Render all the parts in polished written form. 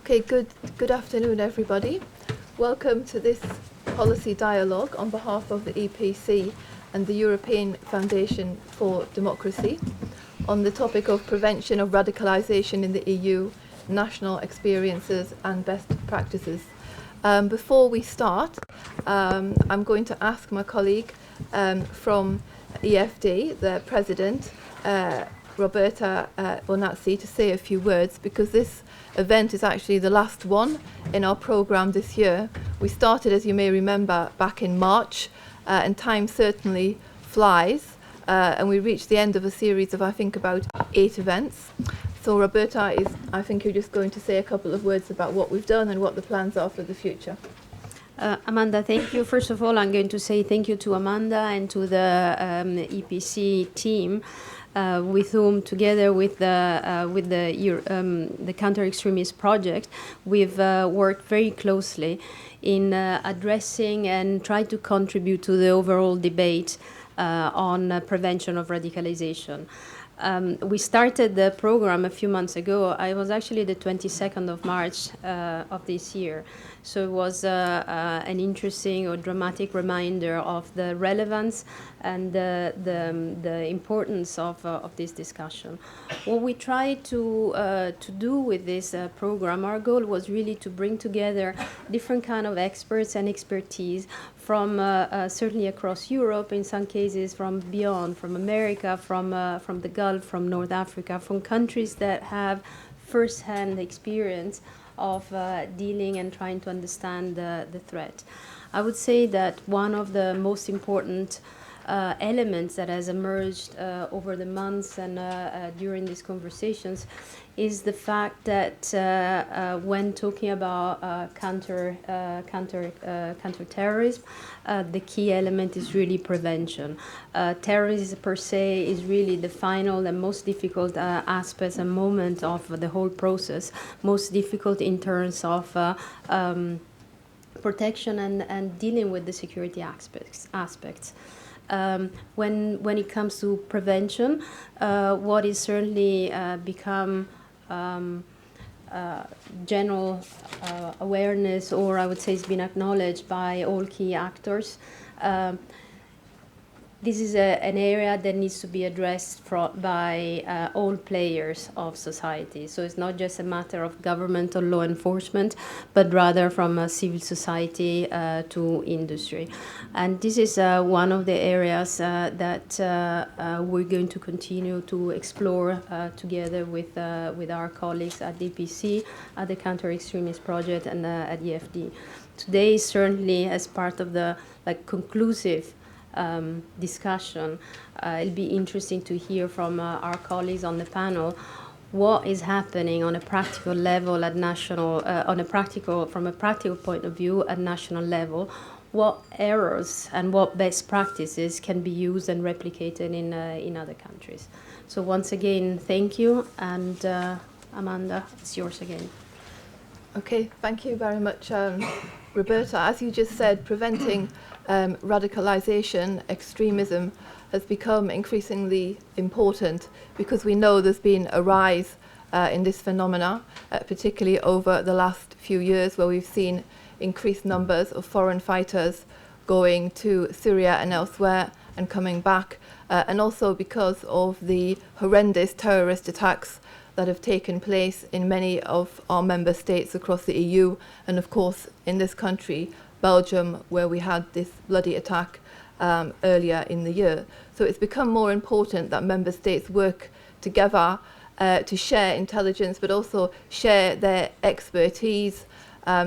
Okay, good afternoon, everybody. Welcome to this policy dialogue on behalf of the EPC and the European Foundation for Democracy on the topic of prevention of radicalisation in the EU, national experiences and best practices. Before we start, I'm going to ask my colleague from EFD, the president, Roberta Bonazzi, to say a few words, because this event is actually the last one in our programme this year. We started, as you may remember, back in March, and time certainly flies, and we reached the end of a series of, I think, about 8 events. So Roberta, I think you're just going to say a couple of words about what we've done and what the plans are for the future. Amanda, thank you. First of all, I'm going to say thank you to Amanda and to the EPC team, with whom, together with the Counter Extremism Project, we've worked very closely in addressing and try to contribute to the overall debate on prevention of radicalisation. We started the program a few months ago. I was actually the 22nd of March of this year. So it was an interesting or dramatic reminder of the relevance and the importance of this discussion. What we tried to do with this program, our goal was really to bring together different kind of experts and expertise from certainly across Europe, in some cases from beyond, from America, from the Gulf, from North Africa, from countries that have first-hand experience of dealing and trying to understand the threat. I would say that one of the most important elements that has emerged over the months and during these conversations is the fact that when talking about counter-terrorism, the key element is really prevention. Terrorism per se is really the final and most difficult aspect and moment of the whole process, most difficult in terms of protection and dealing with the security aspects. When it comes to prevention, what is certainly become general awareness, or I would say it's been acknowledged by all key actors. This is an area that needs to be addressed by all players of society. So it's not just a matter of government or law enforcement, but rather from civil society to industry. And this is one of the areas that we're going to continue to explore together with our colleagues at the EPC, at the Counter Extremism Project, and at EFD. Today, certainly, as part of the conclusive discussion, it'll be interesting to hear from our colleagues on the panel what is happening on a practical level at national, from a practical point of view at national level, what errors and what best practices can be used and replicated in other countries. So once again, thank you, and Amanda, it's yours again. Okay, thank you very much, Roberta. As you just said, preventing radicalisation, extremism, has become increasingly important because we know there's been a rise in this phenomena, particularly over the last few years, where we've seen increased numbers of foreign fighters going to Syria and elsewhere and coming back, and also because of the horrendous terrorist attacks that have taken place in many of our member states across the EU, and of course in this country, Belgium, where we had this bloody attack earlier in the year. So it's become more important that member states work together to share intelligence, but also share their expertise,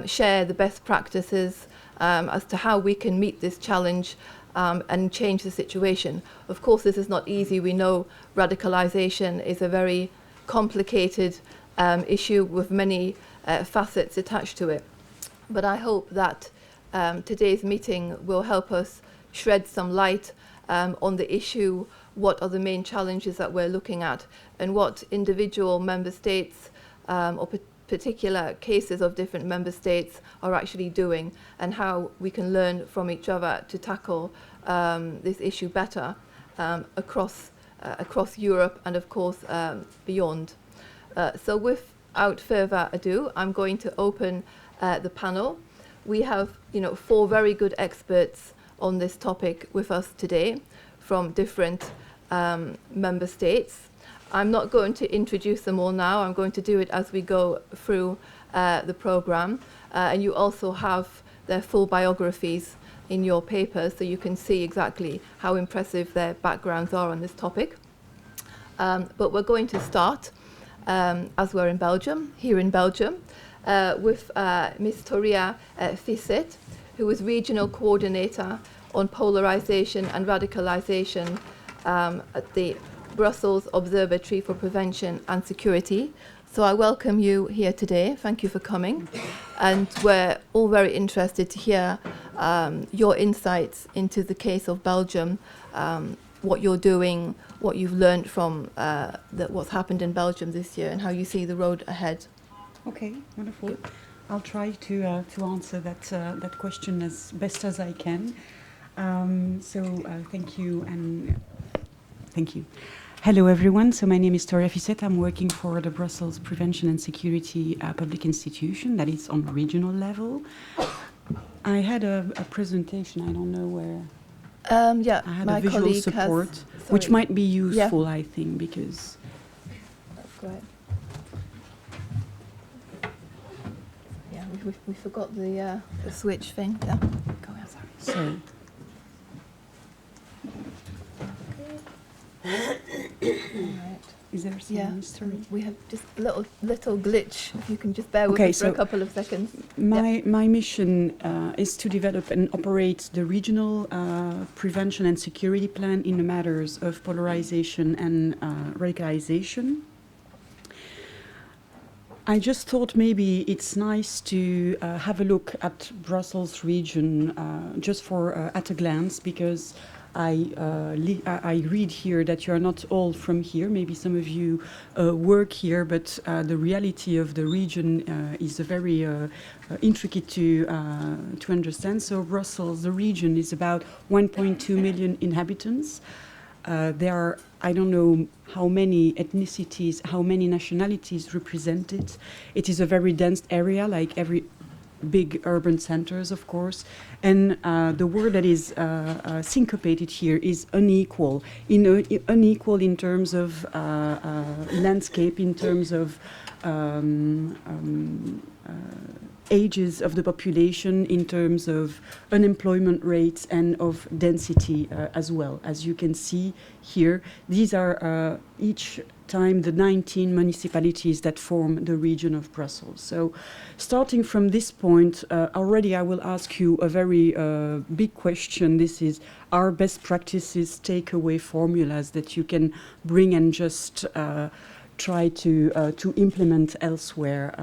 share the best practices as to how we can meet this challenge and change the situation. Of course, this is not easy. We know radicalisation is a very complicated issue with many facets attached to it. But I hope that today's meeting will help us shed some light on the issue, what are the main challenges that we're looking at, and what individual member states or particular cases of different member states are actually doing, and how we can learn from each other to tackle this issue better across Europe and, of course, beyond. So with without further ado, I'm going to open the panel. We have, 4 very good experts on this topic with us today from different member states. I'm not going to introduce them all now. I'm going to do it as we go through the programme. And you also have their full biographies in your papers, so you can see exactly how impressive their backgrounds are on this topic. But we're going to start, as we're in Belgium, here in Belgium, with Ms. Toria Fisset, who is Regional Coordinator on Polarisation and Radicalisation at the Brussels Observatory for Prevention and Security. So I welcome you here today. Thank you for coming. And we're all very interested to hear your insights into the case of Belgium, what you're doing, what you've learned from what's happened in Belgium this year, and how you see the road ahead. Okay, wonderful. I'll try to answer that question as best as I can. Thank you and thank you. Hello everyone, so my name is Toria Fisset. I'm working for the Brussels Prevention and Security Public Institution that is on regional level. I had a presentation, I don't know where. I had a visual support, which might be useful, I think, because... That's great. Yeah, we forgot the switch thing. Yeah, go ahead, sorry. So. Right. Is there some mystery? We have just a little glitch. If you can just bear with us for a couple of seconds. My mission is to develop and operate the regional prevention and security plan in the matters of polarization and radicalization. I just thought maybe it's nice to have a look at Brussels region just for at a glance, because I read here that you are not all from here. Maybe some of you work here, but the reality of the region is very intricate to understand. So Brussels, the region, is about 1.2 million inhabitants. There are, I don't know how many ethnicities, how many nationalities represented. It is a very dense area, like every big urban centers, of course, and the word that is syncopated here is unequal. Unequal in terms of landscape, in terms of ages of the population, in terms of unemployment rates and of density as well. As you can see here, these are each time the 19 municipalities that form the region of Brussels. So starting from this point, already I will ask you a very big question. This is, are best practices takeaway formulas that you can bring and just try to implement elsewhere?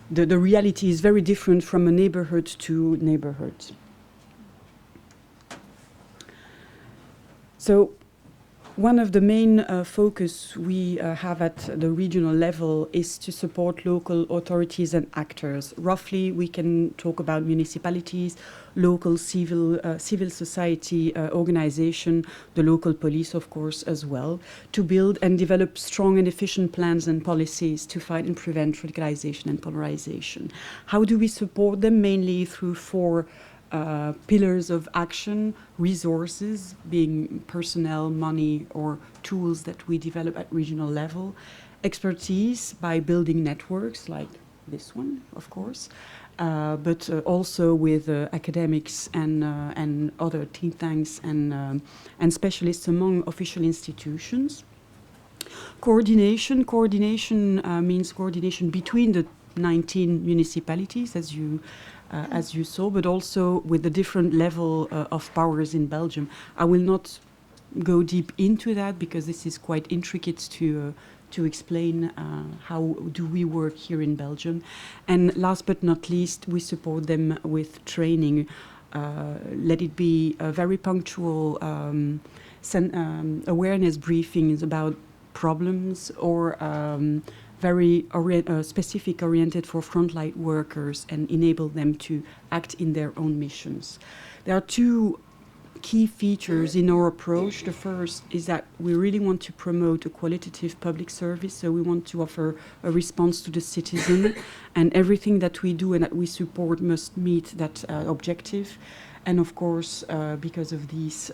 The reality is very different from a neighborhood to neighborhood. So one of the main focus we have at the regional level is to support local authorities and actors. Roughly, we can talk about municipalities, local civil society organization, the local police, of course, as well, to build and develop strong and efficient plans and policies to fight and prevent radicalization and polarization. How do we support them? Mainly through 4 pillars of action: resources, being personnel, money, or tools that we develop at regional level; expertise, by building networks like this one, of course, but also with academics and other think tanks and specialists among official institutions. Coordination means coordination between the 19 municipalities, as you saw, but also with the different level of powers in Belgium. I will not go deep into that because this is quite intricate to explain how do we work here in Belgium. And last but not least, we support them with training. Let it be a very punctual awareness briefings about problems, or very specific oriented for frontline workers and enable them to act in their own missions. There are 2 key features in our approach. The first is that we really want to promote a qualitative public service, so we want to offer a response to the citizen, and everything that we do and that we support must meet that objective. And of course, because of these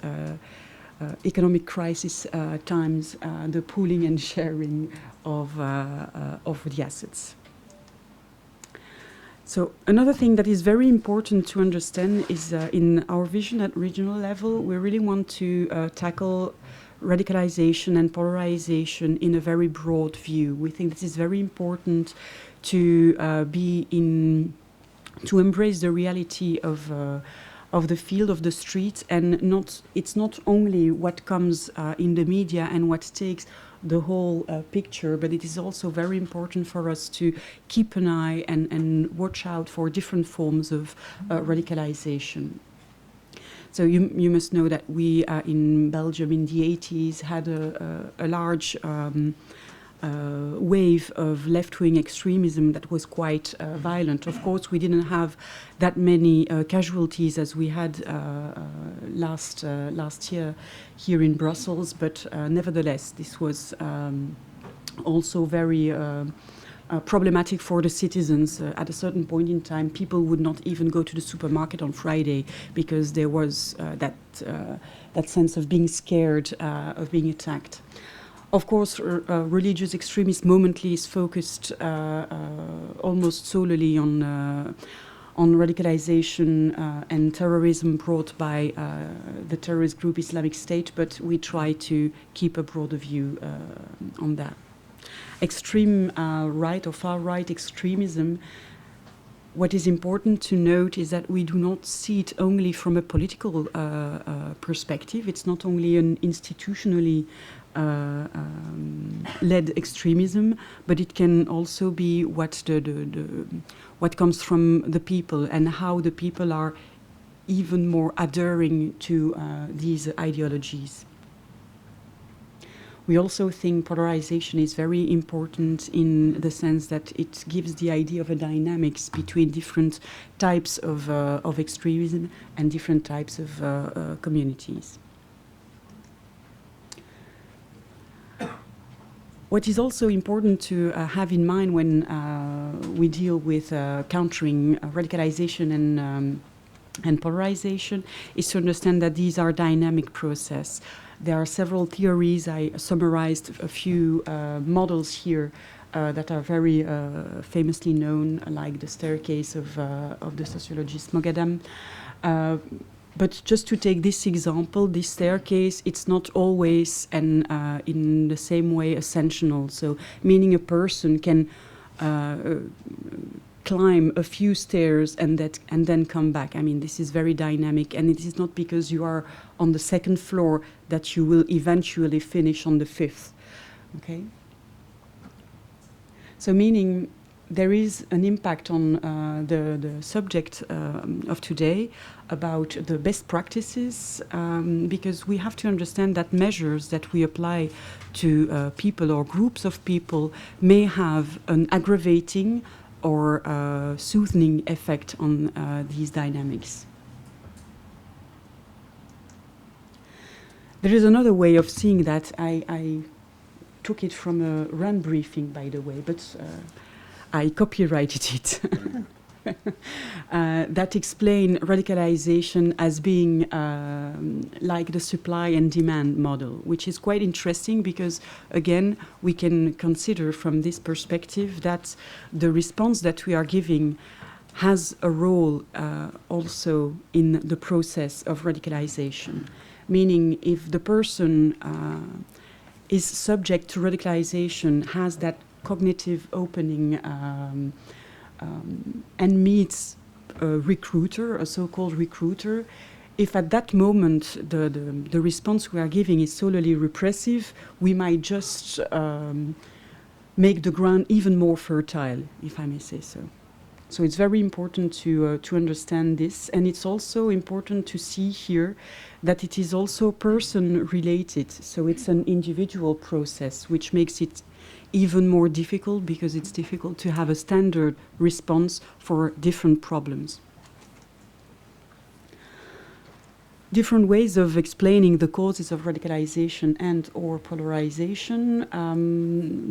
economic crisis times, the pooling and sharing of the assets. So another thing that is very important to understand is in our vision at regional level, we really want to tackle radicalization and polarization in a very broad view. We think this is very important to to embrace the reality of the field, of the street, and it's not only what comes in the media and what takes the whole picture, but it is also very important for us to keep an eye and watch out for different forms of radicalization. So you must know that we in Belgium in the 80s had a large wave of left-wing extremism that was quite violent. Of course, we didn't have that many casualties as we had last year here in Brussels, but nevertheless, this was also very problematic for the citizens. At a certain point in time, people would not even go to the supermarket on Friday because there was that sense of being scared of being attacked. Of course, religious extremist momently is focused almost solely on radicalization and terrorism brought by the terrorist group Islamic State, but we try to keep a broader view on that. Extreme right or far-right extremism, what is important to note is that we do not see it only from a political perspective. It's not only an institutionally led extremism, but it can also be what comes from the people and how the people are even more adhering to these ideologies. We also think polarization is very important in the sense that it gives the idea of a dynamics between different types of extremism and different types of communities. What is also important to have in mind when we deal with countering radicalization and polarization is to understand that these are dynamic processes. There are several theories. I summarized a few models here that are very famously known, like the staircase of the sociologist Moghadam. But just to take this example, this staircase, it's not always and in the same way ascensional. So meaning a person can climb a few stairs and then come back. I mean, this is very dynamic, and it is not because you are on the second floor that you will eventually finish on the fifth. Okay? So meaning there is an impact on the subject of today about the best practices, because we have to understand that measures that we apply to people or groups of people may have an aggravating or soothing effect on these dynamics. There is another way of seeing that. I took it from a RAND briefing, by the way, but I copyrighted it. That explain radicalization as being like the supply and demand model, which is quite interesting because, again, we can consider from this perspective that the response that we are giving has a role also in the process of radicalization. Meaning, if the person is subject to radicalization, has that cognitive opening and meets a recruiter, a so-called recruiter, if at that moment the response we are giving is solely repressive, we might just make the ground even more fertile, if I may say so. So it's very important to understand this, and it's also important to see here that it is also person-related. So it's an individual process, which makes it even more difficult because it's difficult to have a standard response for different problems. different ways of explaining the causes of radicalization and or polarization.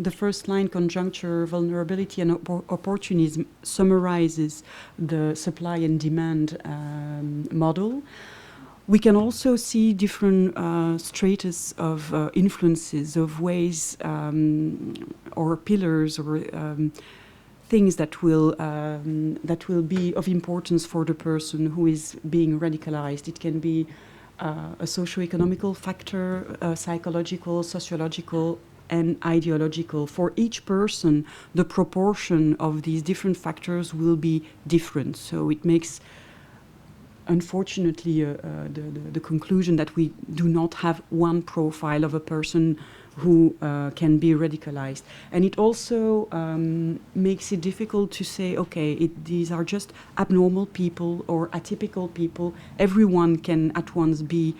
The first line, conjuncture, vulnerability and opportunism, summarizes the supply and demand model. We can also see different stratus of influences, of ways or pillars or things that will be of importance for the person who is being radicalized. It can be a socio-economical factor, psychological, sociological, and ideological. For each person, the proportion of these different factors will be different. So it makes, unfortunately, the conclusion that we do not have one profile of a person who can be radicalized. And it also makes it difficult to say, okay, these are just abnormal people or atypical people. Everyone can at once be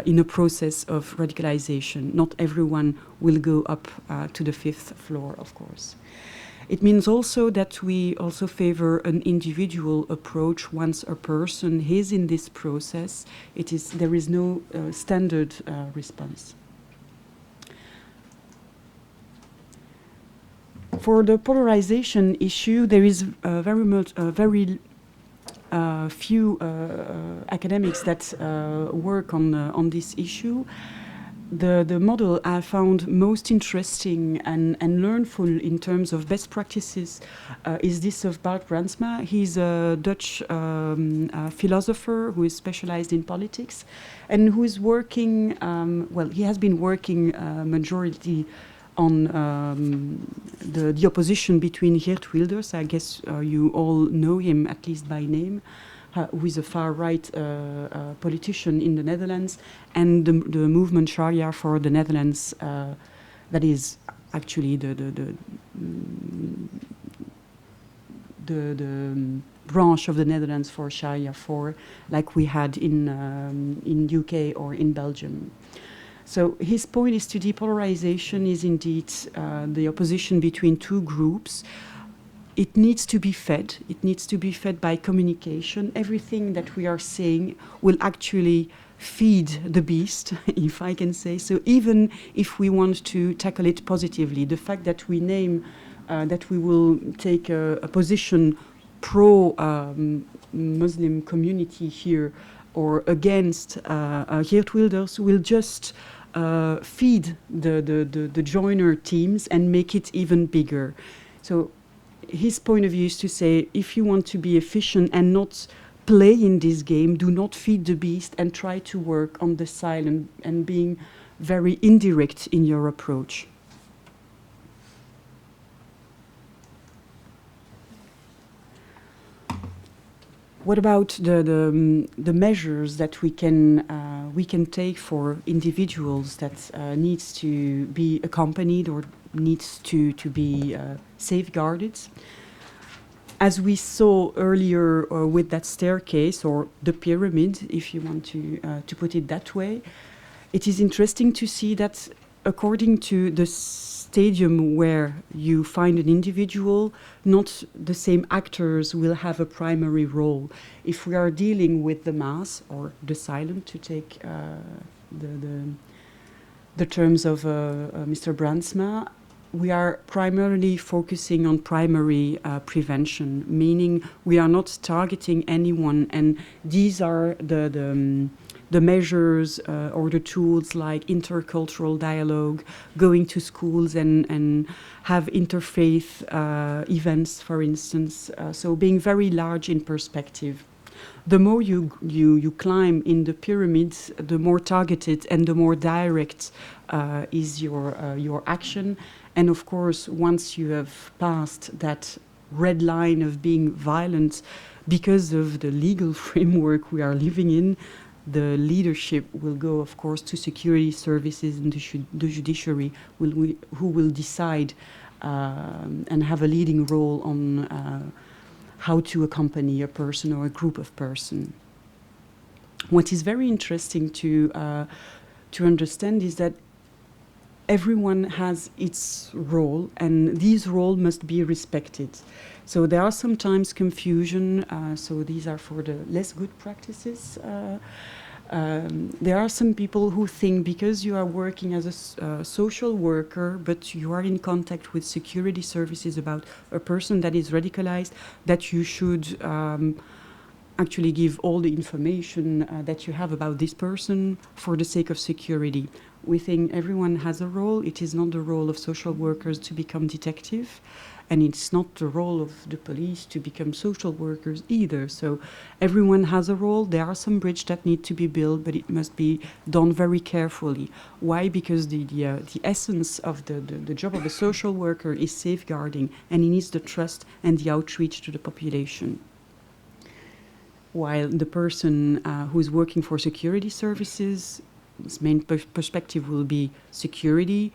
in a process of radicalization. Not everyone will go up to the 5th floor, of course. It means also that we also favor an individual approach. Once a person is in this process, there is no standard response. For the polarization issue, there is very few academics that work on this issue. The model I found most interesting and learnful in terms of best practices is this of Bart Brandsma. He's a Dutch philosopher who is specialized in politics and who is working, he has been working majority on the opposition between Geert Wilders. I guess you all know him, at least by name, who is a far-right politician in the Netherlands, and the movement Sharia for the Netherlands, that is actually the branch of the Netherlands for Sharia 4, like we had in UK or in Belgium. So his point is to depolarization is indeed the opposition between two groups. It needs to be fed. It needs to be fed by communication. Everything that we are saying will actually feed the beast, if I can say so, even if we want to tackle it positively. The fact that we name, that we will take a position pro-Muslim community here or against Geert Wilders will just feed the joiner teams and make it even bigger. So his point of view is to say, if you want to be efficient and not play in this game, do not feed the beast and try to work on the silent and being very indirect in your approach. What about the measures that we can take for individuals that needs to be accompanied or needs to be safeguarded? As we saw earlier with that staircase or the pyramid, if you want to put it that way, it is interesting to see that according to the stadium where you find an individual, not the same actors will have a primary role. If we are dealing with the mass or the silent, to take the terms of Mr. Brandsma, we are primarily focusing on primary prevention, meaning we are not targeting anyone, and these are the measures or the tools like intercultural dialogue, going to schools and have interfaith events, for instance. So being very large in perspective. The more you climb in the pyramids, the more targeted and the more direct is your action. And of course, once you have passed that red line of being violent, because of the legal framework we are living in, the leadership will go, of course, to security services and the judiciary, who will decide and have a leading role on how to accompany a person or a group of persons. What is very interesting to understand is that everyone has its role, and these roles must be respected. So there are sometimes confusion, so these are for the less good practices. There are some people who think because you are working as a social worker, but you are in contact with security services about a person that is radicalized, that you should actually give all the information that you have about this person for the sake of security. We think everyone has a role. It is not the role of social workers to become detective, and it's not the role of the police to become social workers either. So everyone has a role. There are some bridges that need to be built, but it must be done very carefully. Why? Because the essence of the job of a social worker is safeguarding, and he needs the trust and the outreach to the population. While the person who is working for security services, his main perspective will be security,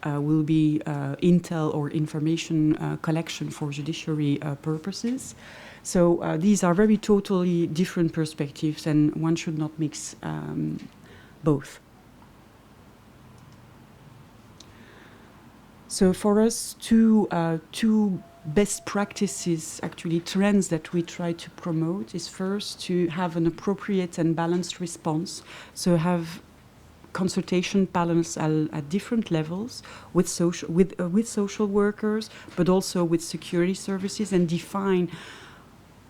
will be intel or information collection for judiciary purposes. So these are very totally different perspectives, and one should not mix both. So for us, two best practices, actually trends that we try to promote, is first to have an appropriate and balanced response. So have consultation panels at different levels with social workers, but also with security services, and define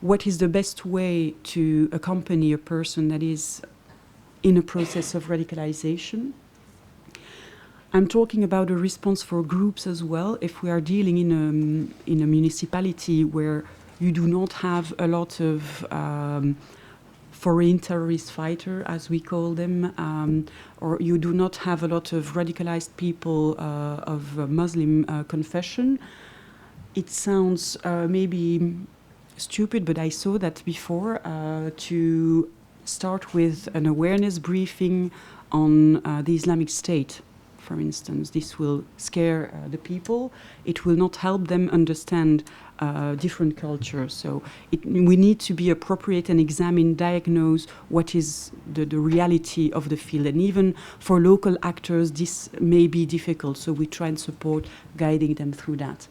what is the best way to accompany a person that is in a process of radicalization. I'm talking about a response for groups as well. If we are dealing in a municipality where you do not have a lot of foreign terrorist fighter, as we call them, or you do not have a lot of radicalized people of Muslim confession, it sounds maybe stupid, but I saw that before, to start with an awareness briefing on the Islamic State. For instance, this will scare the people. It will not help them understand different cultures. So we need to be appropriate and examine, diagnose what is the reality of the field. And even for local actors, this may be difficult. So we try and support guiding them through that.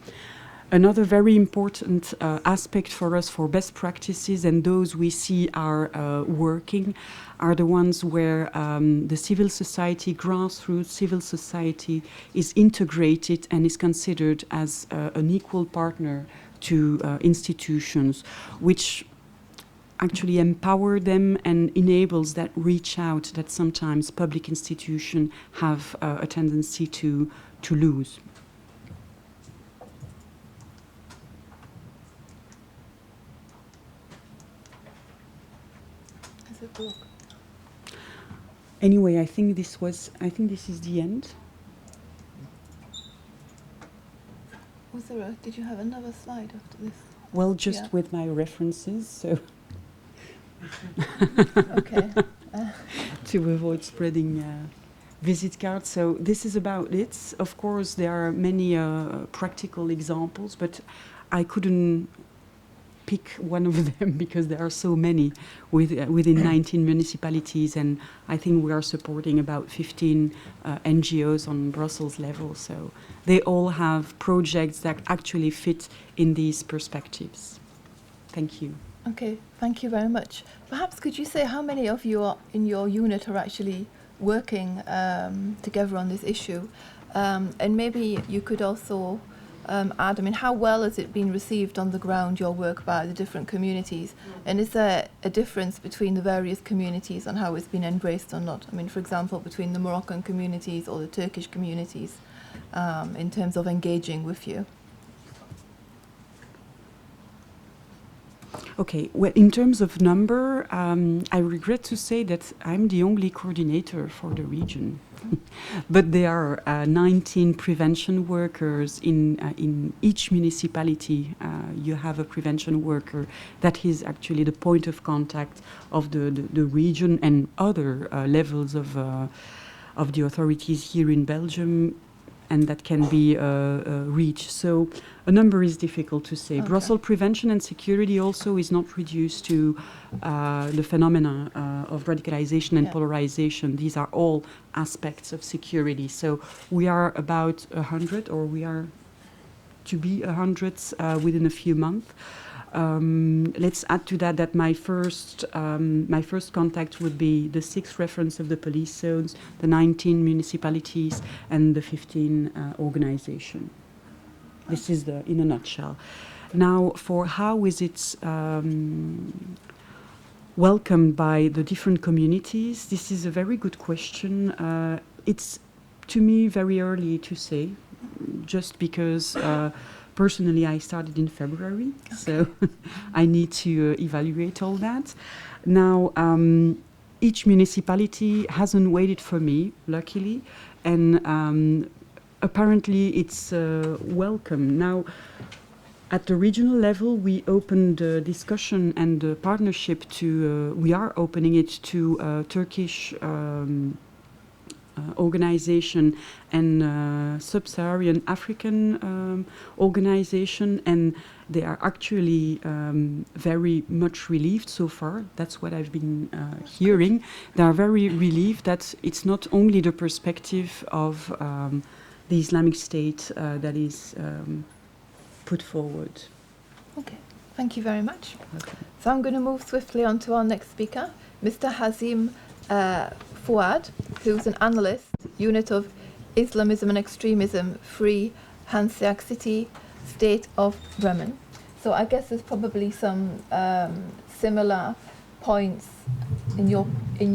Another very important aspect for us for best practices, and those we see are working, are the ones where the civil society, grassroots civil society, is integrated and is considered as an equal partner to institutions, which actually empower them and enables that reach out that sometimes public institutions have a tendency to lose. Anyway, I think this is the end. Did you have another slide after this? Well, just with my references, so okay. To avoid spreading visit cards. So this is about it. Of course, there are many practical examples, but I couldn't pick one of them because there are so many within 19 municipalities, and I think we are supporting about 15 NGOs on Brussels level. So they all have projects that actually fit in these perspectives. Thank you. Okay, thank you very much. Perhaps could you say how many of you in your unit are actually working together on this issue? And maybe you could also add, how well has it been received on the ground, your work by the different communities? And is there a difference between the various communities on how it's been embraced or not? For example, between the Moroccan communities or the Turkish communities in terms of engaging with you? Okay, well, in terms of number, I regret to say that I'm the only coordinator for the region. But there are 19 prevention workers in each municipality. You have a prevention worker that is actually the point of contact of the region and other levels of the authorities here in Belgium, and that can be reached. So a number is difficult to say. Okay. Brussels prevention and security also is not reduced to the phenomena of radicalization and polarization. These are all aspects of security. So we are about 100, or we are to be 100 within a few months. let's add to that my first contact would be the 6 reference of the police zones, the 19 municipalities, and the 15 organizations. This is in a nutshell. Now, for how is it welcomed by the different communities, this is a very good question. It's, to me, very early to say, just because personally I started in February, so I need to evaluate all that. Now, each municipality hasn't waited for me, luckily, and apparently it's welcome. Now, at the regional level, we opened the discussion and the partnership to, we are opening it to Turkish organization and sub-Saharan African organization, and they are actually very much relieved so far. That's what I've been hearing. They are very relieved that it's not only the perspective of the Islamic State that is put forward. Okay, thank you very much. Okay. So I'm going to move swiftly on to our next speaker, Mr. Hazim Fouad, who's an analyst, unit of Islamism and Extremism, Free Hanseatic City, State of Bremen. So I guess there's probably some similar points in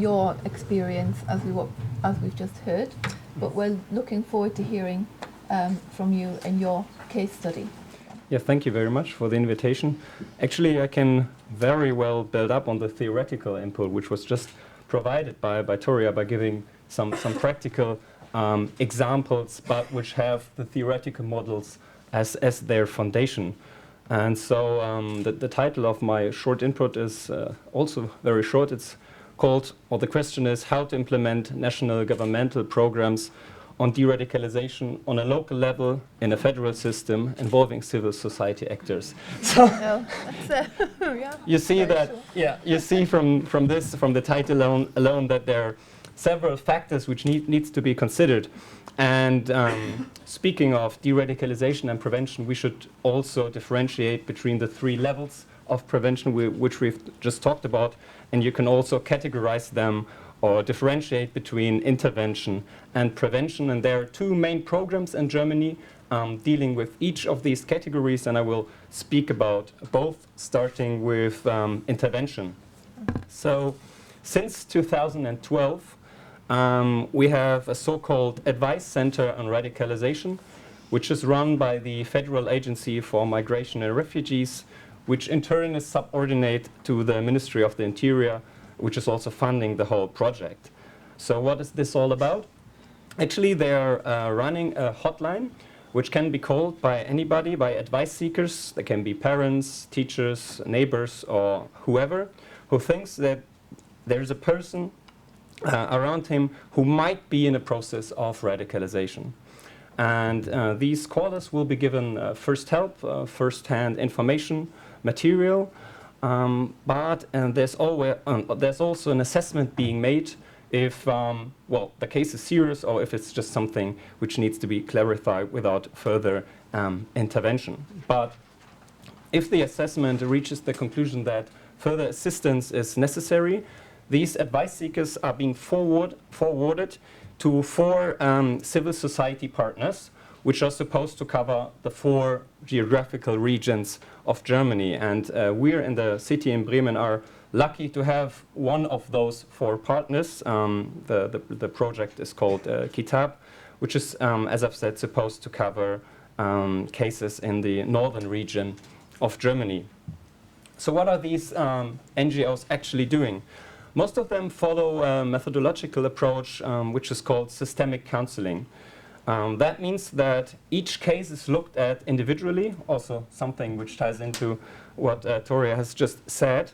your experience as we've just heard, but we're looking forward to hearing from you and your case study. Yeah, thank you very much for the invitation. Actually, I can very well build up on the theoretical input, which was just provided by Toria, by giving some practical examples, but which have the theoretical models as their foundation. And so the title of my short input is also very short. It's called, or the question is, how to implement national governmental programs on de-radicalization on a local level in a federal system involving civil society actors. So Yeah, you see that, sure. yeah, you see from the title alone that there are several factors which needs to be considered. And speaking of de-radicalization and prevention, we should also differentiate between the 3 levels of prevention which we've just talked about, and you can also categorize them or differentiate between intervention and prevention. And there are 2 main programs in Germany dealing with each of these categories, and I will speak about both, starting with intervention. So since 2012, we have a so-called Advice Center on Radicalization, which is run by the Federal Agency for Migration and Refugees, which in turn is subordinate to the Ministry of the Interior, which is also funding the whole project. So what is this all about? Actually, they are running a hotline which can be called by anybody, by advice seekers. They can be parents, teachers, neighbors, or whoever, who thinks that there's a person around him who might be in a process of radicalization. And these callers will be given first help, first-hand information, material, but there's also an assessment being made if well, the case is serious or if it's just something which needs to be clarified without further intervention. But if the assessment reaches the conclusion that further assistance is necessary, these advice seekers are being forwarded to 4 civil society partners, which are supposed to cover the 4 geographical regions of Germany. And we're in the city in Bremen are lucky to have one of those 4 partners. The project is called Kitab, which is, as I've said, supposed to cover cases in the northern region of Germany. So what are these NGOs actually doing? Most of them follow a methodological approach which is called systemic counseling. That means that each case is looked at individually, also something which ties into what Toria has just said,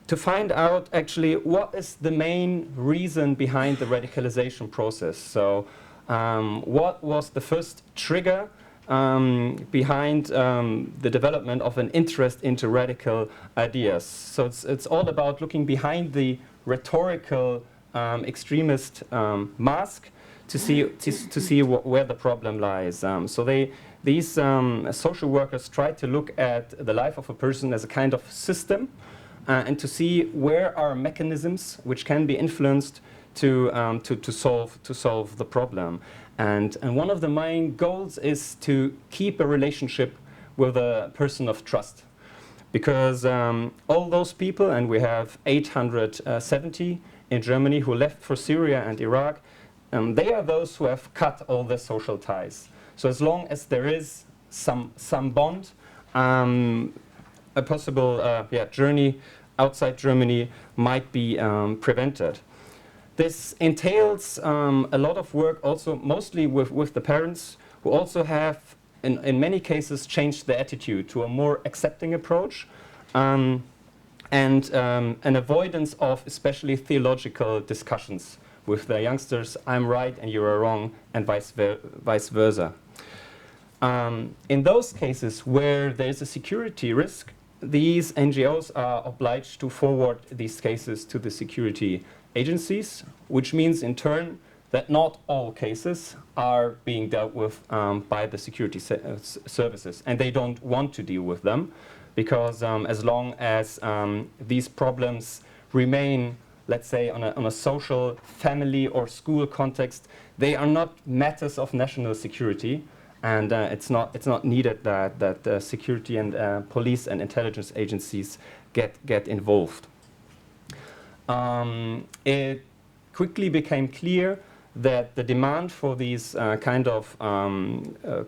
to find out actually what is the main reason behind the radicalization process. So what was the first trigger behind the development of an interest into radical ideas? So it's all about looking behind the rhetorical extremist mask to see where the problem lies. So these social workers try to look at the life of a person as a kind of system, and to see where are mechanisms which can be influenced to solve the problem. And one of the main goals is to keep a relationship with a person of trust. Because all those people, and we have 870 in Germany who left for Syria and Iraq, they are those who have cut all their social ties. So as long as there is some bond, a possible journey outside Germany might be prevented. This entails a lot of work also mostly with the parents, who also have in many cases changed their attitude to a more accepting approach, and an avoidance of especially theological discussions with the youngsters. I'm right and you are wrong, and vice versa. In those cases where there is a security risk, these NGOs are obliged to forward these cases to the security agencies, which means in turn that not all cases are being dealt with by the security services, and they don't want to deal with them, because as long as these problems remain, let's say, on a social, family or school context, they are not matters of national security, and it's not needed that security and police and intelligence agencies get involved. It quickly became clear that the demand for these kind of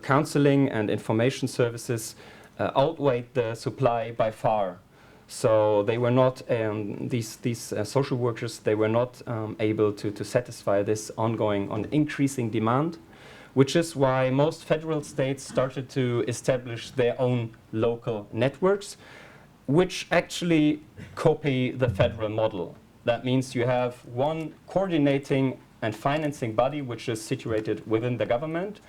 counseling and information services outweighed the supply by far. So they were not, these social workers, they were not able to satisfy this increasing demand, which is why most federal states started to establish their own local networks, which actually copy the federal model. That means you have one coordinating and financing body which is situated within the government.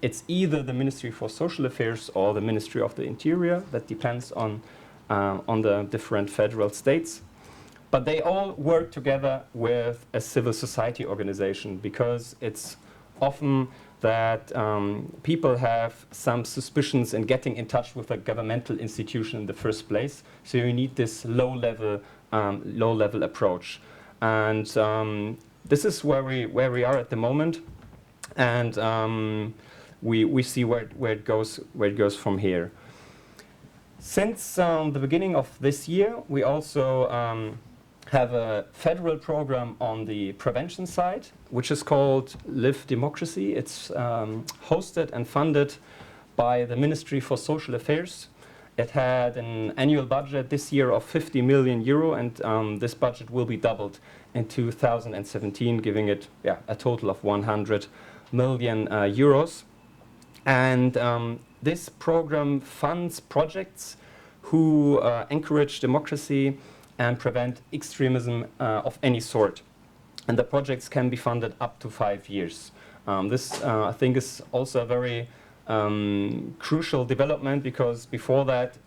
It's either the Ministry for Social Affairs or the Ministry of the Interior. That depends on the different federal states. But they all work together with a civil society organization, because it's often that people have some suspicions in getting in touch with a governmental institution in the first place. So you need this low-level approach. And this is where we are at the moment, and we see where it goes from here. Since the beginning of this year, we also have a federal program on the prevention side, which is called Live Democracy. It's hosted and funded by the Ministry for Social Affairs. It had an annual budget this year of 50 million euro, and this budget will be doubled in 2017, giving it a total of 100 million euros. And this program funds projects who encourage democracy and prevent extremism of any sort. And the projects can be funded up to 5 years. This, I think, is also a very crucial development, because before that,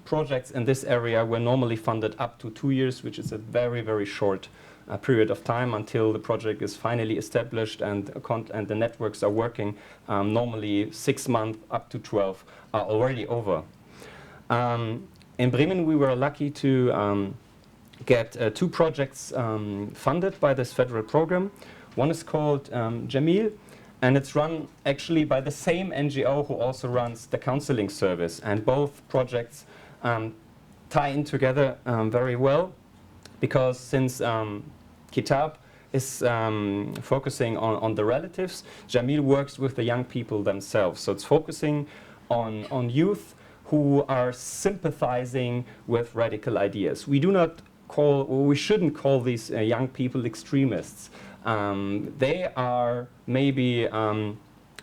projects in this area were normally funded up to 2 years, which is a very, very short period of time until the project is finally established and the networks are working. Normally 6 months up to 12 are already over. In Bremen, we were lucky to get 2 projects funded by this federal program. One is called Jamil, and it's run actually by the same NGO who also runs the counseling service. And both projects tie in together very well, because since Kitab is focusing on the relatives, Jamil works with the young people themselves. So it's focusing on youth who are sympathizing with radical ideas. We shouldn't call these young people extremists. They are maybe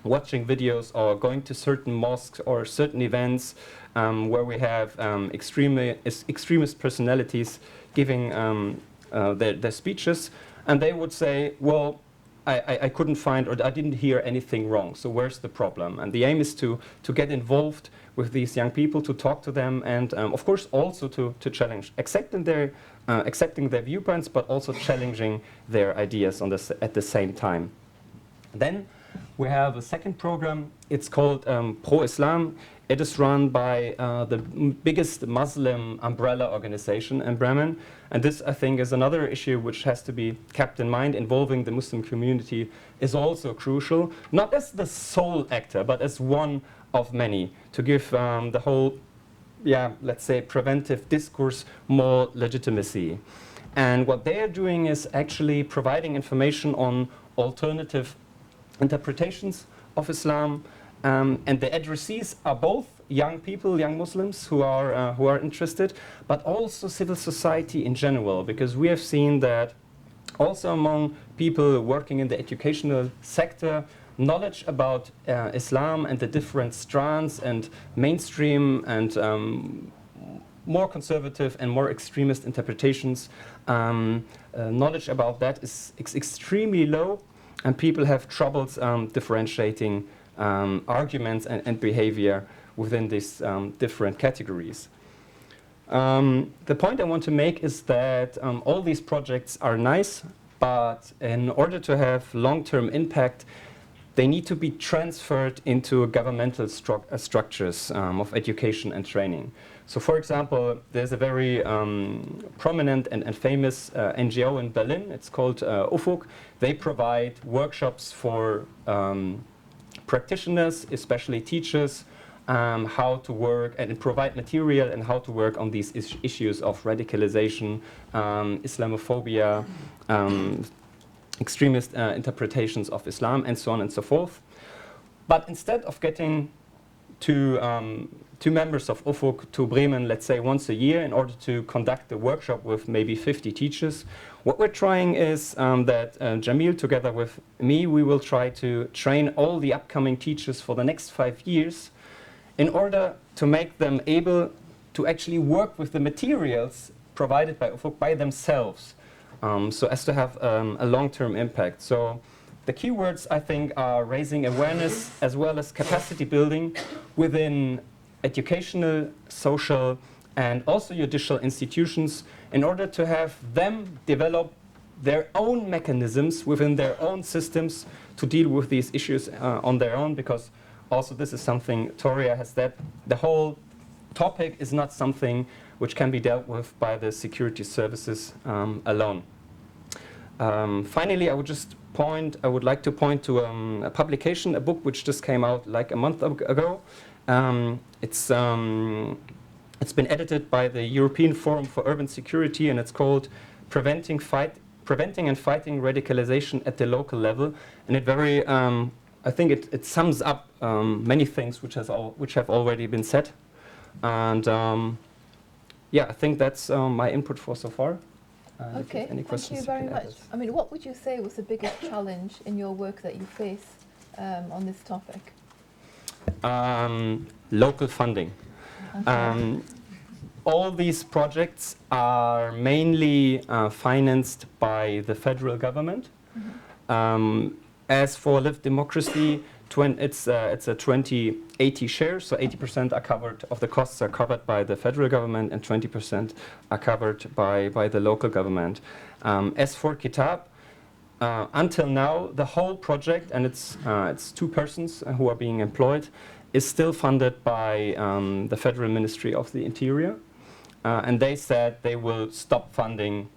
watching videos or going to certain mosques or certain events where we have extremist personalities giving their speeches, and they would say, well, I couldn't find, or I didn't hear anything wrong. So where's the problem? And the aim is to get involved with these young people, to talk to them, and of course also to challenge, accepting their viewpoints, but also challenging their ideas at the same time. Then we have a second program. It's called Pro-Islam. It is run by the biggest Muslim umbrella organization in Bremen. And this, I think, is another issue which has to be kept in mind. Involving the Muslim community is also crucial, not as the sole actor, but as one of many, to give the whole, let's say, preventive discourse more legitimacy. And what they are doing is actually providing information on alternative interpretations of Islam, and the addressees are both young people, young Muslims who are interested, but also civil society in general, because we have seen that also among people working in the educational sector, knowledge about Islam and the different strands and mainstream and more conservative and more extremist interpretations, knowledge about that is extremely low, and people have troubles differentiating arguments and behavior within these different categories. The point I want to make is that all these projects are nice, but in order to have long-term impact, they need to be transferred into governmental structures of education and training. So, for example, there's a very prominent and famous NGO in Berlin. It's called UFUG. They provide workshops for practitioners, especially teachers, how to work and provide material and how to work on these issues of radicalization, Islamophobia, extremist interpretations of Islam, and so on and so forth. But instead of getting two members of UFUG to Bremen, let's say once a year, in order to conduct a workshop with maybe 50 teachers, what we're trying is that Jamil, together with me, we will try to train all the upcoming teachers for the next 5 years in order to make them able to actually work with the materials provided by UFUG by themselves, so as to have a long-term impact. So the keywords, I think, are raising awareness as well as capacity building within educational, social, and also judicial institutions in order to have them develop their own mechanisms within their own systems to deal with these issues on their own, because also this is something Toria has said, the whole topic is not something which can be dealt with by the security services alone. Finally, I would like to point to a publication, a book which just came out like a month ago. It's been edited by the European Forum for Urban Security, and it's called Preventing and Fighting Radicalization at the Local Level. And it very, I think it sums up many things which have already been said. And I think that's my input for so far. Okay, any questions, thank you very much. I mean, what would you say was the biggest challenge in your work that you faced on this topic? Local funding. Okay. All these projects are mainly financed by the federal government. Mm-hmm. As for Live Democracy, it's a 20-80 share, so 80% are covered of the costs are covered by the federal government and 20% are covered by the local government. As for Kitab, until now, the whole project, and it's 2 persons who are being employed, is still funded by the Federal Ministry of the Interior. And they said they will stop funding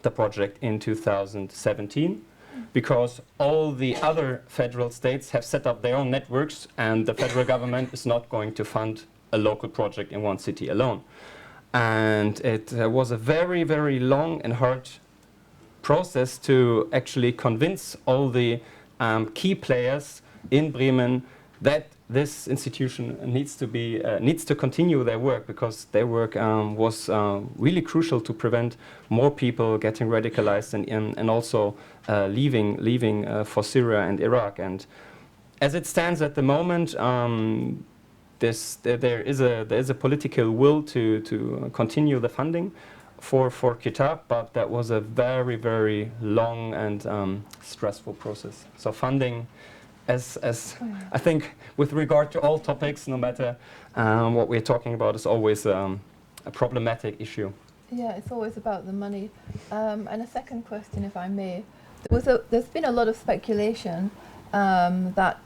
the project in 2017 because all the other federal states have set up their own networks, and the federal government is not going to fund a local project in one city alone. And it was a very, very long and hard process to actually convince all the key players in Bremen that this institution needs to continue their work, because their work was really crucial to prevent more people getting radicalized and also leaving for Syria and Iraq. And as it stands at the moment, there is a political will to continue the funding for Kitab, but that was a very, very long and stressful process. So funding, as I think with regard to all topics, no matter what we're talking about, is always a problematic issue. Yeah, it's always about the money. And a second question, if I may. There's been a lot of speculation that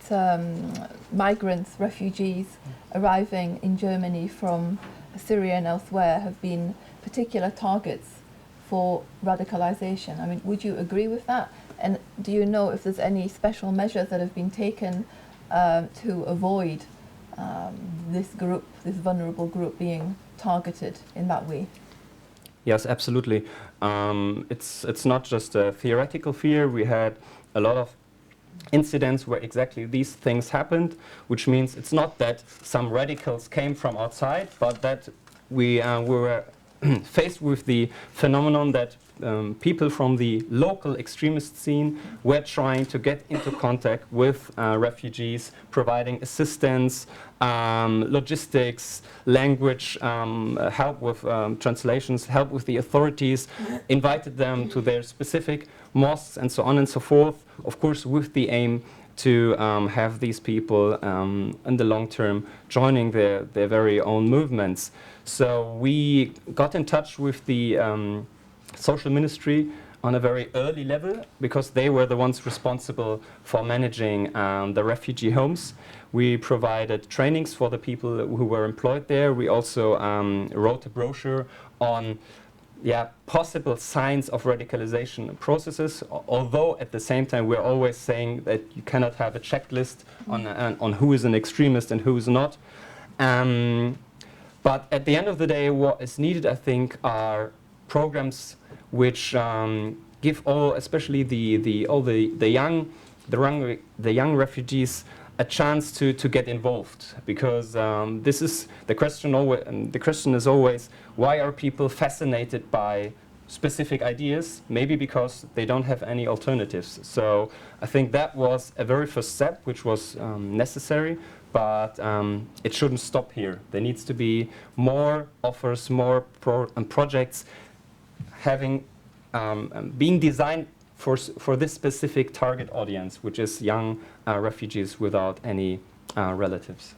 migrants, refugees arriving in Germany from Syria and elsewhere have been particular targets for radicalisation. I mean, would you agree with that? And do you know if there's any special measures that have been taken to avoid this vulnerable group being targeted in that way? Yes, absolutely. It's not just a theoretical fear. We had a lot of incidents where exactly these things happened, which means it's not that some radicals came from outside, but that we were faced with the phenomenon that people from the local extremist scene were trying to get into contact with refugees, providing assistance, logistics, language, help with translations, help with the authorities, invited them to their specific mosques and so on and so forth, of course with the aim to have these people in the long term joining their very own movements. So we got in touch with the social ministry on a very early level, because they were the ones responsible for managing the refugee homes. We provided trainings for the people who were employed there. We also wrote a brochure on possible signs of radicalization processes, although at the same time we're always saying that you cannot have a checklist on who is an extremist and who is not. But at the end of the day, what is needed, I think, are programs which give all, especially the young refugees, a chance to get involved, because this is the question. The question is always, why are people fascinated by specific ideas? Maybe because they don't have any alternatives. So I think that was a very first step, which was necessary. But it shouldn't stop here. There needs to be more offers, more projects having being designed for this specific target audience, which is young refugees without any relatives.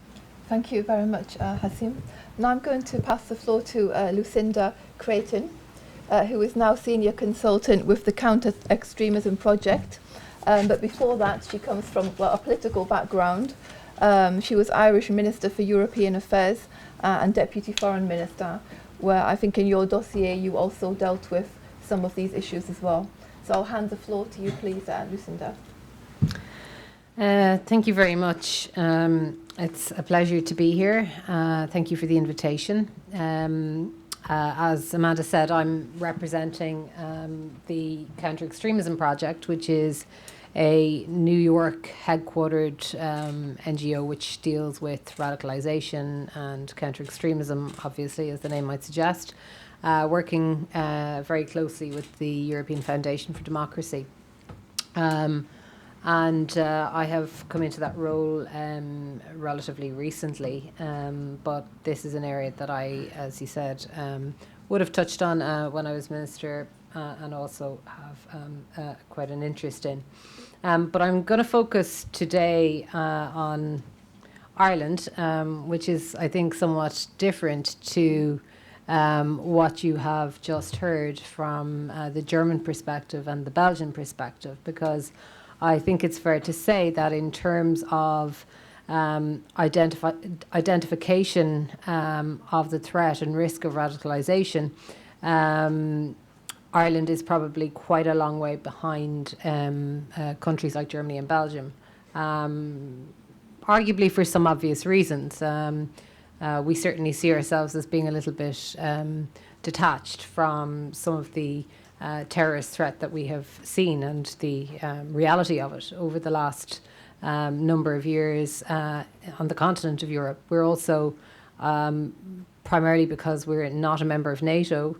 Thank you very much, Hasim. Now I'm going to pass the floor to Lucinda Creighton, who is now Senior Consultant with the Counter Extremism Project. But before that, she comes from a political background. She was Irish Minister for European Affairs and Deputy Foreign Minister, where I think in your dossier you also dealt with some of these issues as well. So I'll hand the floor to you, please, Lucinda. Thank you very much. It's a pleasure to be here. Thank you for the invitation. As Amanda said, I'm representing the Counter Extremism Project, which is a New York headquartered NGO which deals with radicalisation and counter-extremism, obviously, as the name might suggest, working very closely with the European Foundation for Democracy. And I have come into that role relatively recently, but this is an area that I, as you said, would have touched on when I was Minister, and also have quite an interest in. But I'm going to focus today on Ireland, which is, I think, somewhat different to what you have just heard from the German perspective and the Belgian perspective, because I think it's fair to say that in terms of identification of the threat and risk of radicalisation, Ireland is probably quite a long way behind countries like Germany and Belgium, arguably for some obvious reasons. We certainly see ourselves as being a little bit detached from some of the terrorist threat that we have seen and the reality of it over the last number of years on the continent of Europe. We're also, primarily because we're not a member of NATO,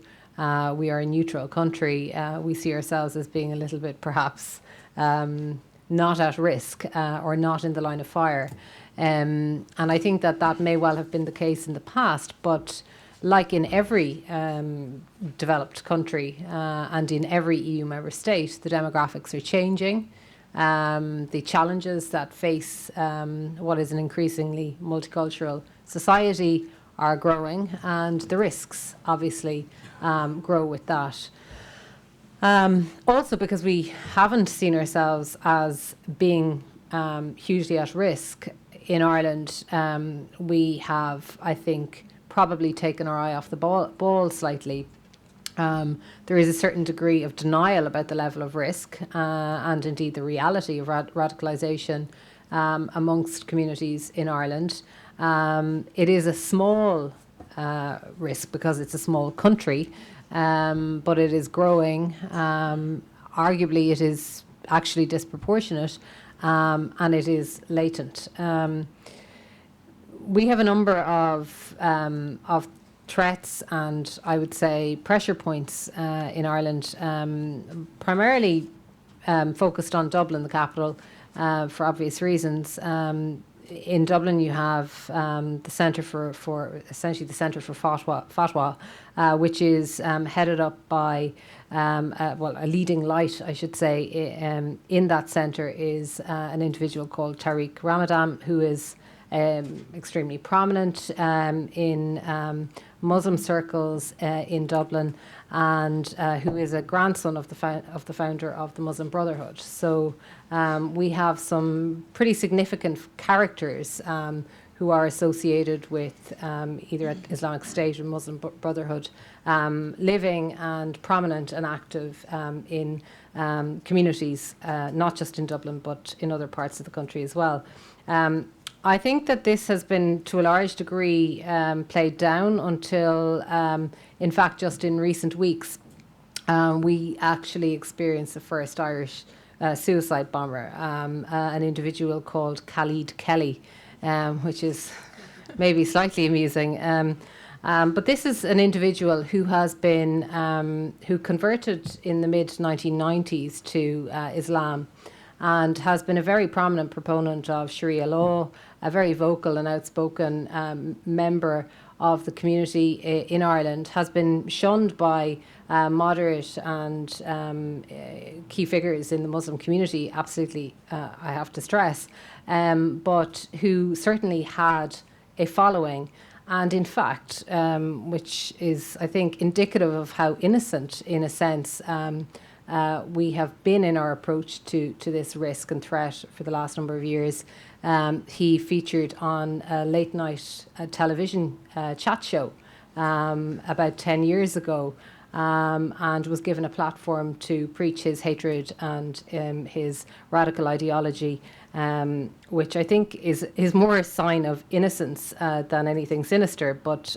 we are a neutral country. We see ourselves as being a little bit perhaps not at risk or not in the line of fire. And I think that that may well have been the case in the past, but like in every developed country and in every EU member state, the demographics are changing. The challenges that face what is an increasingly multicultural society are growing, and the risks obviously grow with that. Also, because we haven't seen ourselves as being hugely at risk in Ireland, we have, I think, probably taken our eye off the ball slightly. There is a certain degree of denial about the level of risk and indeed the reality of radicalisation amongst communities in Ireland. It is a small risk because it's a small country, but it is growing. Arguably, it is actually disproportionate, and it is latent. We have a number of threats and, I would say, pressure points in Ireland, primarily focused on Dublin, the capital, for obvious reasons. In Dublin, you have the Centre for essentially the Centre for Fatwa, which is headed up by a leading light, I should say. In that centre is an individual called Tariq Ramadan, who is extremely prominent in Muslim circles in Dublin, and who is a grandson of the founder of the Muslim Brotherhood. So we have some pretty significant characters who are associated with either Islamic State or Muslim Brotherhood, living and prominent and active in communities, not just in Dublin, but in other parts of the country as well. I think that this has been, to a large degree, played down until, in fact, just in recent weeks, we actually experienced the first Irish suicide bomber, an individual called Khalid Kelly, which is maybe slightly amusing. But this is an individual who has been, who converted in the mid-1990s to Islam, and has been a very prominent proponent of Sharia law, a very vocal and outspoken member of the community in Ireland, has been shunned by moderate and key figures in the Muslim community, absolutely, I have to stress, but who certainly had a following. And in fact, which is, I think, indicative of how innocent, in a sense, we have been in our approach to this risk and threat for the last number of years. He featured on a late night television chat show about 10 years ago, and was given a platform to preach his hatred and his radical ideology, which I think is more a sign of innocence than anything sinister, but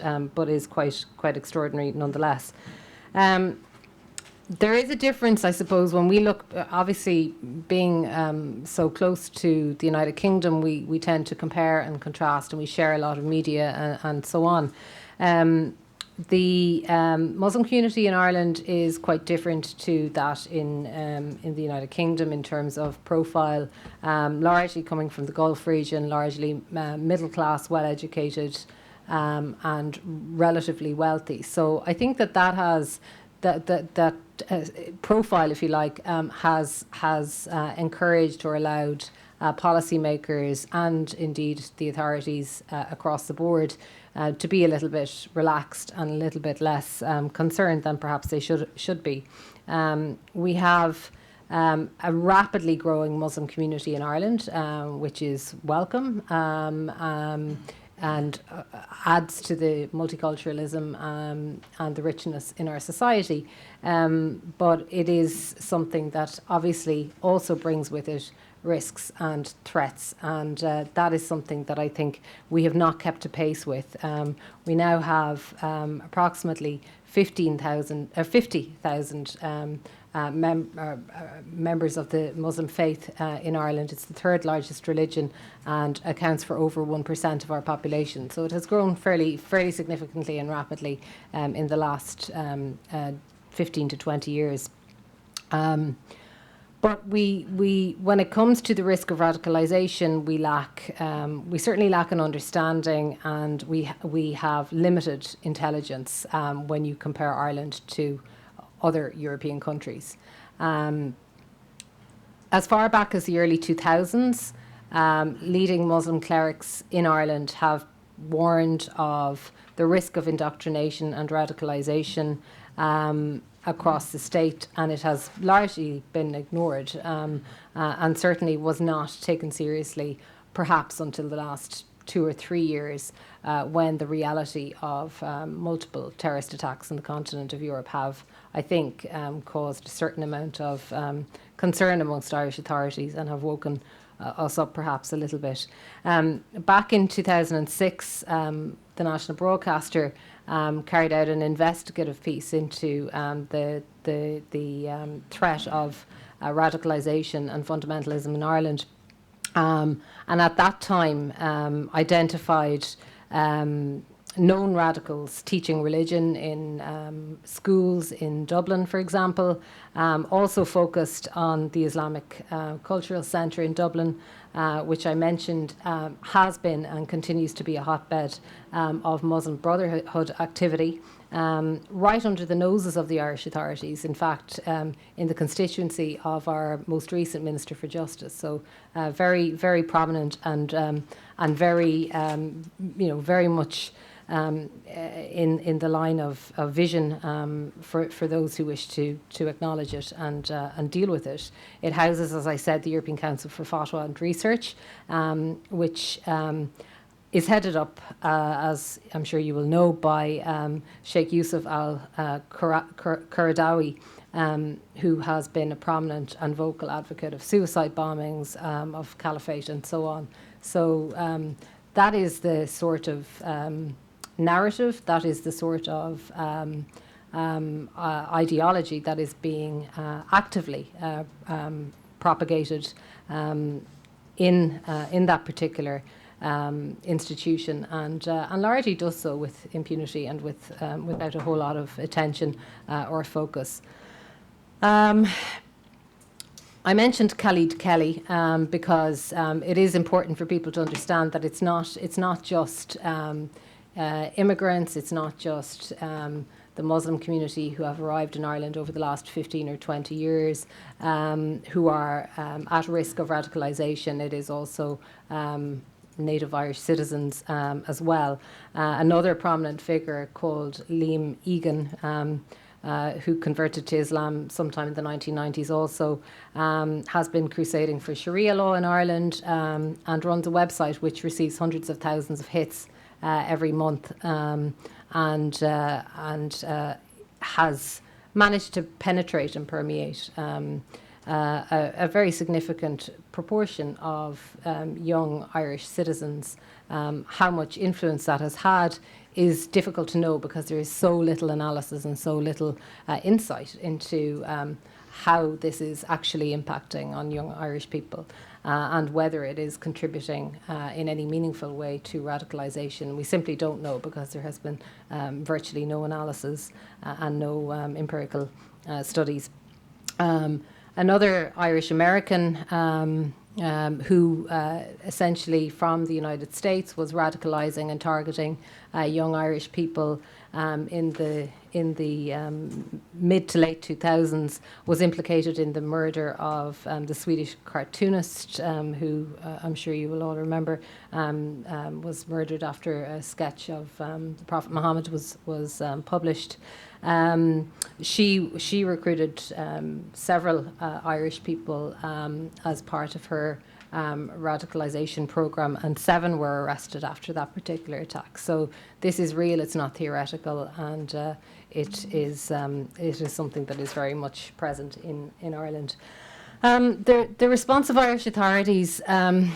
is quite extraordinary nonetheless. There is a difference, I suppose, when we look, obviously being so close to the United Kingdom, we tend to compare and contrast, and we share a lot of media and so on. The Muslim community in Ireland is quite different to that in the United Kingdom in terms of profile, largely coming from the Gulf region, largely middle class, well educated, and relatively wealthy. So I think that has that profile, if you like, has encouraged or allowed policymakers and indeed the authorities across the board to be a little bit relaxed and a little bit less concerned than perhaps they should be. We have a rapidly growing Muslim community in Ireland, which is welcome. And adds to the multiculturalism and the richness in our society. But it is something that obviously also brings with it risks and threats, and that is something that I think we have not kept a pace with. We now have approximately 50,000 members of the Muslim faith in Ireland. It's the third largest religion and accounts for over 1% of our population. So it has grown fairly significantly and rapidly in the last 15 to 20 years. But when it comes to the risk of radicalisation, we certainly lack an understanding, and we have limited intelligence when you compare Ireland to other European countries. As far back as the early 2000s, leading Muslim clerics in Ireland have warned of the risk of indoctrination and radicalisation across the state, and it has largely been ignored and certainly was not taken seriously, perhaps until the last 2 or 3 years, when the reality of multiple terrorist attacks on the continent of Europe have, I think, caused a certain amount of concern amongst Irish authorities and have woken us up perhaps a little bit. Back in 2006, the national broadcaster carried out an investigative piece into the threat of radicalisation and fundamentalism in Ireland, and at that time identified known radicals teaching religion in schools in Dublin, for example. Also focused on the Islamic Cultural Centre in Dublin, which I mentioned has been and continues to be a hotbed of Muslim Brotherhood activity, right under the noses of the Irish authorities, in fact, in the constituency of our most recent Minister for Justice. So very, very prominent and very, very much in the line of vision for those who wish to acknowledge it and deal with it. It houses, as I said, the European Council for Fatwa and Research, which is headed up, as I'm sure you will know, by Sheikh Yusuf al-Qaradawi, who has been a prominent and vocal advocate of suicide bombings, of caliphate and so on. So that is the sort of narrative, that is the sort of ideology that is being actively propagated in that particular institution, and largely does so with impunity and without a whole lot of attention or focus. I mentioned Khalid Kelly because it is important for people to understand that it's not just immigrants, it's not just the Muslim community who have arrived in Ireland over the last 15 or 20 years who are at risk of radicalisation. It is also native Irish citizens as well. Another prominent figure called Liam Egan, who converted to Islam sometime in the 1990s also, has been crusading for Sharia law in Ireland and runs a website which receives hundreds of thousands of hits every month, and has managed to penetrate and permeate a very significant proportion of young Irish citizens. How much influence that has had is difficult to know because there is so little analysis and so little insight into how this is actually impacting on young Irish people. And whether it is contributing in any meaningful way to radicalisation. We simply don't know because there has been virtually no analysis and no empirical studies. Another Irish American who essentially from the United States was radicalising and targeting young Irish people in the mid to late 2000s, was implicated in the murder of the Swedish cartoonist who I'm sure you will all remember was murdered after a sketch of the Prophet Muhammad was published. She recruited several Irish people as part of her radicalisation program, and 7 were arrested after that particular attack. So this is real, it's not theoretical, and it is something that is very much present in Ireland. The response of Irish authorities, there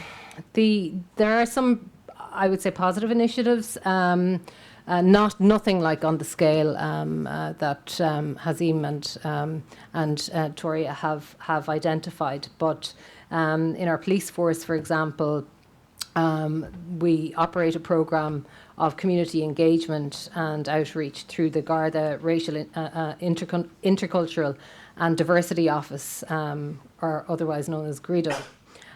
are some, I would say, positive initiatives. Nothing like on the scale that Hazim and Toria have identified, but in our police force, for example, We operate a programme of community engagement and outreach through the Garda Racial, Intercultural and Diversity Office, or otherwise known as GRIDO.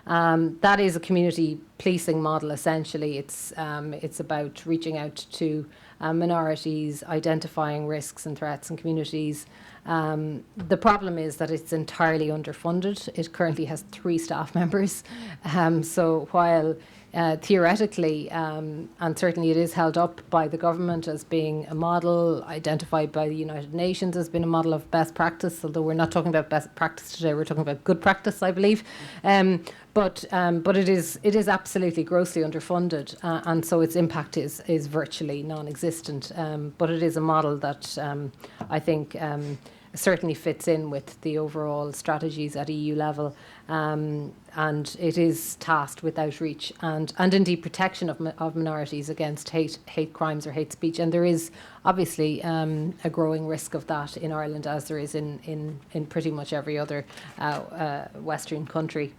That is a community policing model, essentially. It's about reaching out to minorities, identifying risks and threats in communities. The problem is that it's entirely underfunded. It currently has 3 staff members. So while theoretically, and certainly it is held up by the government as being a model, identified by the United Nations as being a model of best practice, although we're not talking about best practice today, we're talking about good practice, I believe. But it is absolutely grossly underfunded, and so its impact is virtually non-existent. But it is a model that I think certainly fits in with the overall strategies at EU level, and it is tasked with outreach and indeed protection of minorities against hate crimes or hate speech. And there is obviously a growing risk of that in Ireland, as there is in pretty much every other Western country.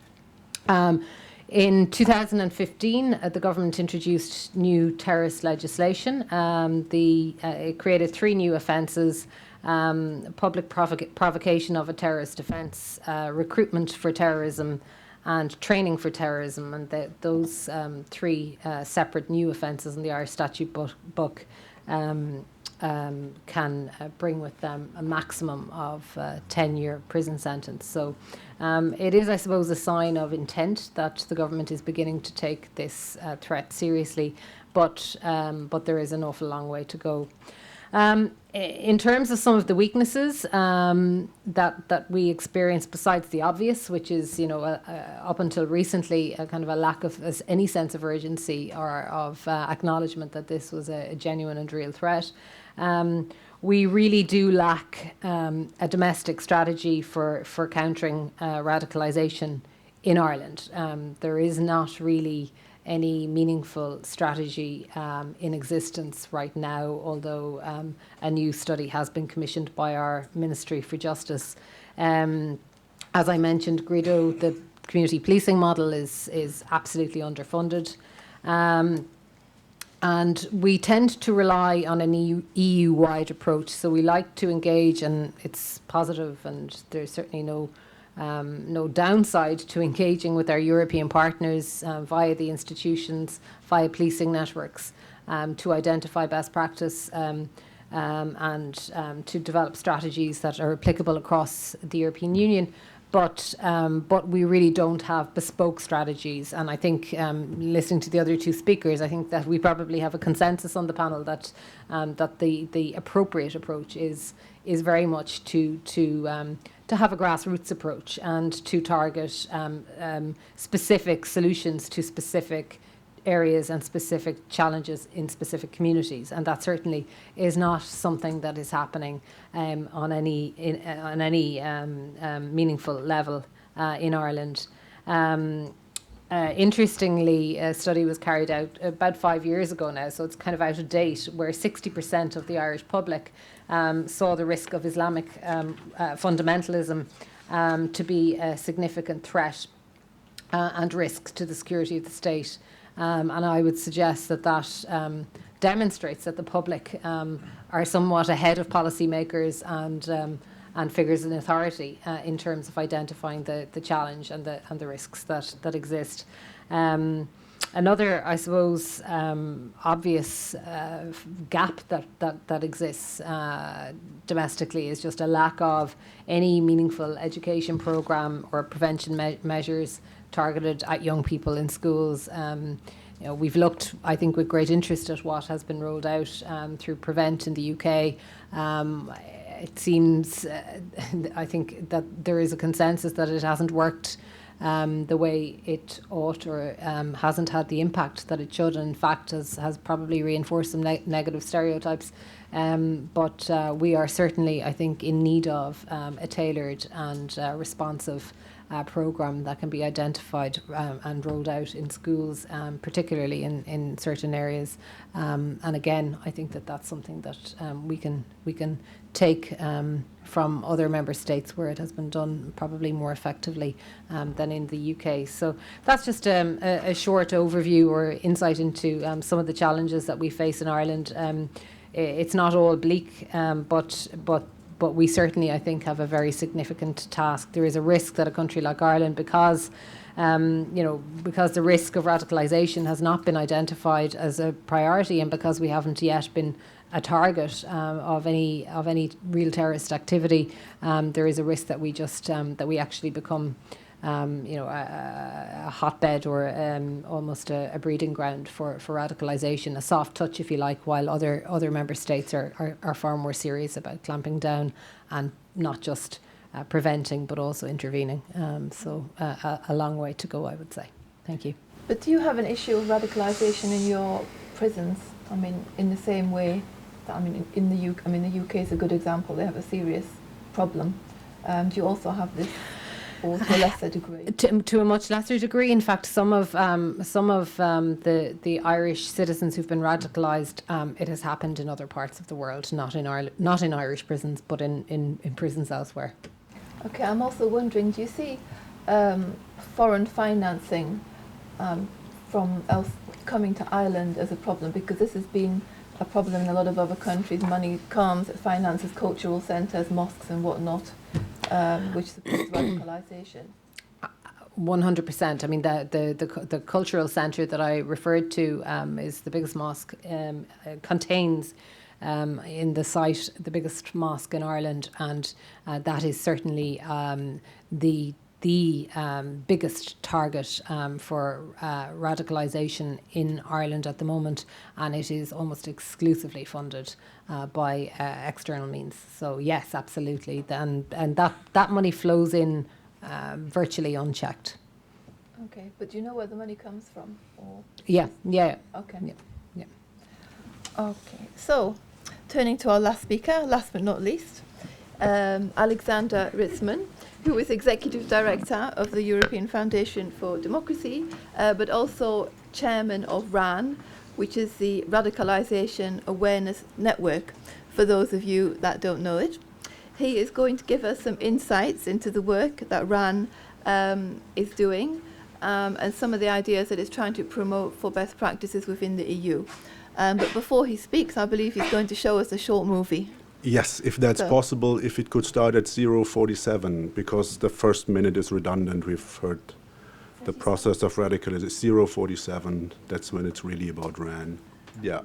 In 2015, the government introduced new terrorist legislation. It created 3 new offences: public provocation of a terrorist offence, recruitment for terrorism, and training for terrorism. And those 3 separate new offences in the Irish statute book can bring with them a maximum of 10-year prison sentence. So it is, I suppose, a sign of intent that the government is beginning to take this threat seriously, but there is an awful long way to go. In terms of some of the weaknesses that we experience, besides the obvious, which is, up until recently, a kind of a lack of any sense of urgency or of acknowledgement that this was a genuine and real threat, we really do lack a domestic strategy for countering radicalisation in Ireland. There is not really any meaningful strategy in existence right now, although a new study has been commissioned by our Ministry for Justice. As I mentioned, GRIDO, the community policing model, is absolutely underfunded. And we tend to rely on an EU-wide approach. So we like to engage, and it's positive, and there's certainly no downside to engaging with our European partners via the institutions, via policing networks, to identify best practice and to develop strategies that are applicable across the European Union. But we really don't have bespoke strategies. And I think, listening to the other 2 speakers, I think that we probably have a consensus on the panel that the appropriate approach is very much to have a grassroots approach and to target specific solutions to specific areas and specific challenges in specific communities, and that certainly is not something that is happening on any meaningful level in Ireland. Interestingly, a study was carried out about 5 years ago now, so it's kind of out of date, where 60% of the Irish public saw the risk of Islamic fundamentalism to be a significant threat and risk to the security of the state. And I would suggest that demonstrates that the public are somewhat ahead of policymakers and figures in authority in terms of identifying the challenge and the risks that exist. Another, I suppose, obvious gap that exists domestically is just a lack of any meaningful education programme or prevention measures targeted at young people in schools. We've looked, I think, with great interest at what has been rolled out through Prevent in the UK. It seems, I think, that there is a consensus that it hasn't worked the way it ought, or hasn't had the impact that it should, and in fact has probably reinforced some negative stereotypes. But we are certainly, I think, in need of a tailored and responsive programme that can be identified and rolled out in schools, particularly in certain areas. And again, I think that that's something that we can take from other member states where it has been done probably more effectively than in the UK. So that's just a short overview or insight into some of the challenges that we face in Ireland. It's not all bleak, but we certainly, I think, have a very significant task. There is a risk that a country like Ireland, because the risk of radicalisation has not been identified as a priority, and because we haven't yet been a target of any real terrorist activity, there is a risk that we just that we actually become a hotbed or almost a breeding ground for radicalisation, a soft touch, if you like, while other member states are far more serious about clamping down and not just preventing but also intervening. So a long way to go, I would say. Thank you. But do you have an issue of radicalisation in your prisons? I mean, in the same way that, in the UK, the UK is a good example. They have a serious problem. Do you also have this? Or to a lesser degree? To a much lesser degree. In fact, some of the Irish citizens who've been radicalised, it has happened in other parts of the world, not in Ireland, not in Irish prisons, but in prisons elsewhere. Okay, I'm also wondering, do you see foreign financing from coming to Ireland as a problem? Because this has been a problem in a lot of other countries. Money comes, it finances cultural centres, mosques and whatnot. Which supports radicalisation. 100%. I mean, the cultural centre that I referred to is the biggest mosque, contains in the site the biggest mosque in Ireland, and that is certainly the biggest target for radicalisation in Ireland at the moment, and it is almost exclusively funded by external means. So yes, absolutely, and that money flows in virtually unchecked. Okay, but do you know where the money comes from? Or? Yeah. Okay. Yeah. Okay, so turning to our last speaker, last but not least, Alexander Ritzman, who is Executive Director of the European Foundation for Democracy, but also Chairman of RAN, which is the Radicalisation Awareness Network, for those of you that don't know it. He is going to give us some insights into the work that RAN is doing and some of the ideas that it's trying to promote for best practices within the EU. But before he speaks, I believe he's going to show us a short movie. Yes, if that's possible, if it could start at 0:47, because the first minute is redundant. We've heard the process of radicalism. 0:47, that's when it's really about RAN. Yeah.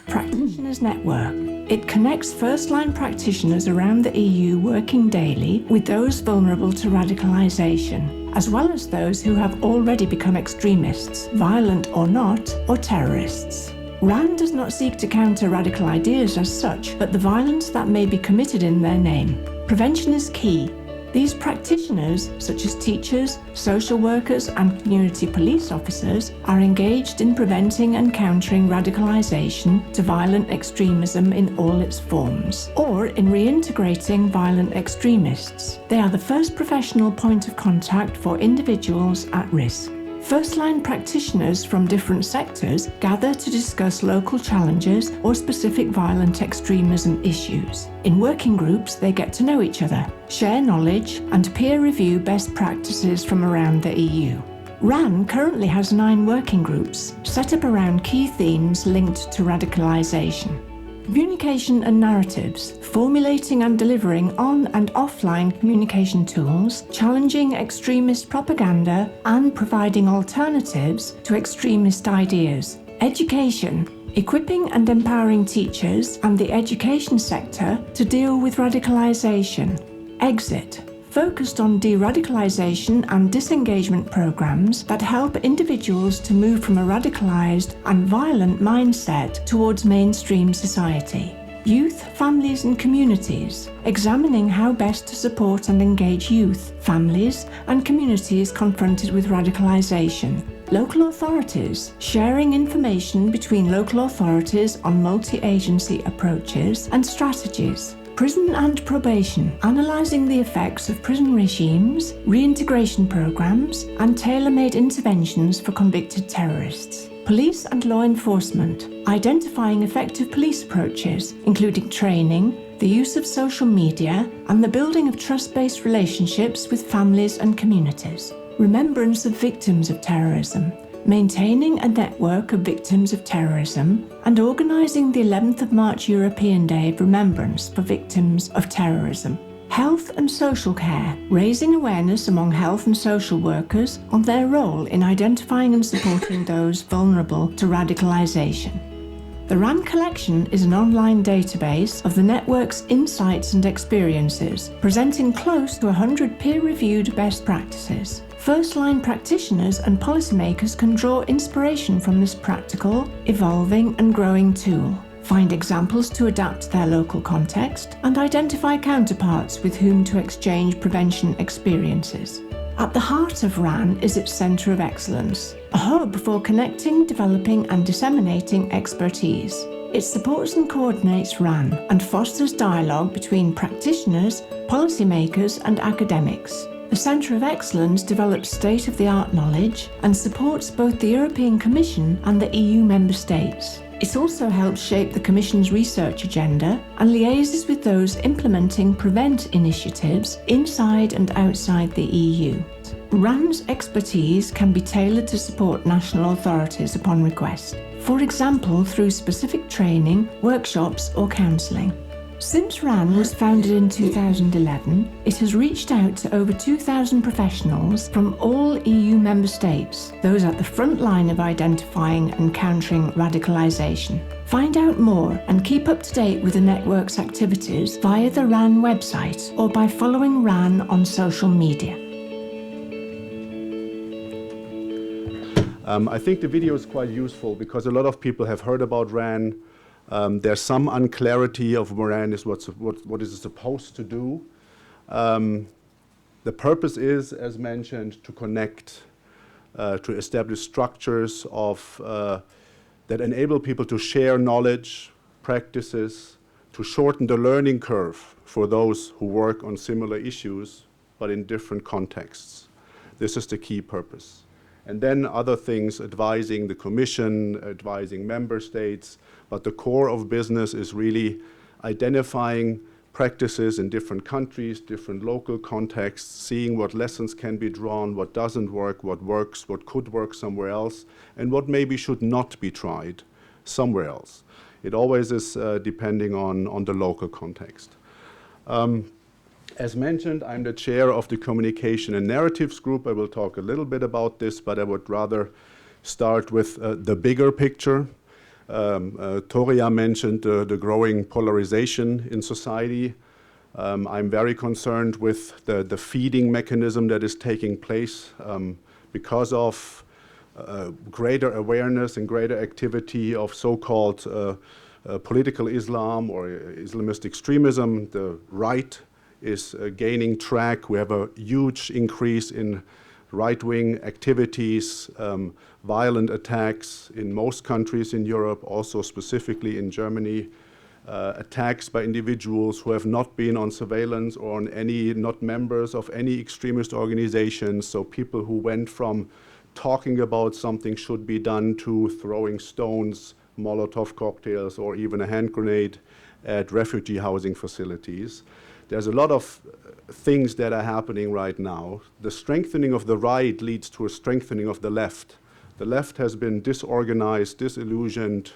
Practitioners Network. It connects first-line practitioners around the EU working daily with those vulnerable to radicalisation, as well as those who have already become extremists, violent or not, or terrorists. RAN does not seek to counter radical ideas as such, but the violence that may be committed in their name. Prevention is key. These practitioners, such as teachers, social workers and community police officers, are engaged in preventing and countering radicalisation to violent extremism in all its forms, or in reintegrating violent extremists. They are the first professional point of contact for individuals at risk. First-line practitioners from different sectors gather to discuss local challenges or specific violent extremism issues. In working groups, they get to know each other, share knowledge, and peer review best practices from around the EU. RAN currently has 9 working groups set up around key themes linked to radicalisation. Communication and narratives, formulating and delivering on and offline communication tools, challenging extremist propaganda and providing alternatives to extremist ideas. Education, equipping and empowering teachers and the education sector to deal with radicalisation. Exit, focused on de-radicalisation and disengagement programs that help individuals to move from a radicalised and violent mindset towards mainstream society. Youth, families and communities, examining how best to support and engage youth, families and communities confronted with radicalisation. Local authorities, sharing information between local authorities on multi-agency approaches and strategies. Prison and Probation, analysing the effects of prison regimes, reintegration programmes and tailor-made interventions for convicted terrorists. Police and law enforcement, identifying effective police approaches, including training, the use of social media and the building of trust-based relationships with families and communities. Remembrance of victims of terrorism, maintaining a network of victims of terrorism and organising the 11th of March European Day of Remembrance for Victims of Terrorism. Health and social care, raising awareness among health and social workers on their role in identifying and supporting those vulnerable to radicalisation. The RAN Collection is an online database of the network's insights and experiences, presenting close to 100 peer-reviewed best practices. First-line practitioners and policymakers can draw inspiration from this practical, evolving and growing tool, find examples to adapt to their local context, and identify counterparts with whom to exchange prevention experiences. At the heart of RAN is its Centre of Excellence, a hub for connecting, developing and disseminating expertise. It supports and coordinates RAN and fosters dialogue between practitioners, policymakers and academics. The Centre of Excellence develops state-of-the-art knowledge and supports both the European Commission and the EU member states. It also helps shape the Commission's research agenda and liaises with those implementing PREVENT initiatives inside and outside the EU. RAN's expertise can be tailored to support national authorities upon request, for example through specific training, workshops or counselling. Since RAN was founded in 2011, it has reached out to over 2,000 professionals from all EU member states, those at the front line of identifying and countering radicalisation. Find out more and keep up to date with the network's activities via the RAN website or by following RAN on social media. I think the video is quite useful because a lot of people have heard about RAN. There's some unclarity of RAN is what is it supposed to do. The purpose is, as mentioned, to connect, to establish structures of, that enable people to share knowledge, practices, to shorten the learning curve for those who work on similar issues, but in different contexts. This is the key purpose. And then other things, advising the Commission, advising member states, but the core of business is really identifying practices in different countries, different local contexts, seeing what lessons can be drawn, what doesn't work, what works, what could work somewhere else, and what maybe should not be tried somewhere else. It always is depending on the local context. As mentioned, I'm the chair of the Communication and Narratives Group. I will talk a little bit about this, but I would rather start with the bigger picture. Toria mentioned the growing polarization in society. I'm very concerned with the feeding mechanism that is taking place because of greater awareness and greater activity of so-called political Islam or Islamist extremism. The right is gaining track. We have a huge increase in right-wing activities, violent attacks in most countries in Europe, also specifically in Germany, attacks by individuals who have not been on surveillance or on any, not members of any extremist organizations. So people who went from talking about something should be done to throwing stones, Molotov cocktails, or even a hand grenade at refugee housing facilities. There's a lot of things that are happening right now. The strengthening of the right leads to a strengthening of the left. The left has been disorganized, disillusioned,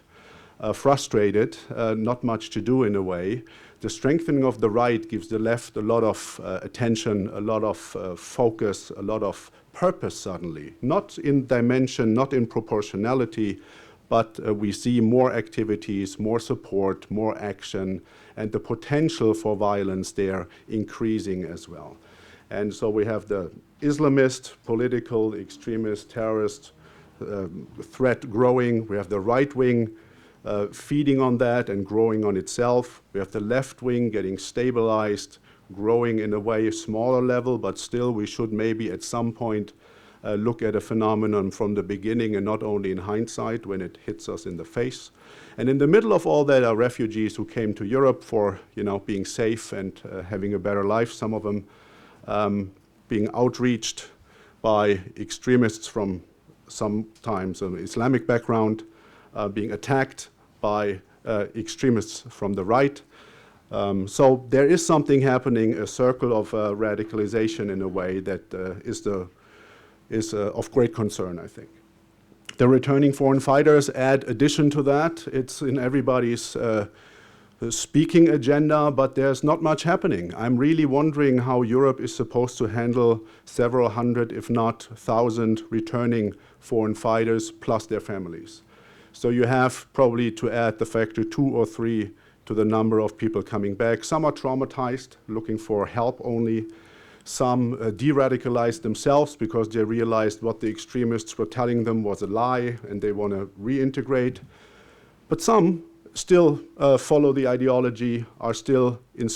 frustrated, not much to do in a way. The strengthening of the right gives the left a lot of attention, a lot of focus, a lot of purpose suddenly. Not in dimension, not in proportionality, but we see more activities, more support, more action, and the potential for violence there increasing as well. And so we have the Islamist, political, extremist, terrorist threat growing. We have the right wing feeding on that and growing on itself. We have the left wing getting stabilized, growing in a way a smaller level, but still we should maybe at some point look at a phenomenon from the beginning and not only in hindsight when it hits us in the face. And in the middle of all that are refugees who came to Europe for, being safe and having a better life. Some of them being outreached by extremists from sometimes an Islamic background, being attacked by extremists from the right. So there is something happening, a circle of radicalization in a way that is of great concern, I think. The returning foreign fighters add addition to that. It's in everybody's speaking agenda, but there's not much happening. I'm really wondering how Europe is supposed to handle several hundred, if not 1,000, returning foreign fighters plus their families. So you have probably to add the factor 2 or 3 to the number of people coming back. Some are traumatized, looking for help only. Some de-radicalized themselves because they realized what the extremists were telling them was a lie and they want to reintegrate. But some still follow the ideology, are still in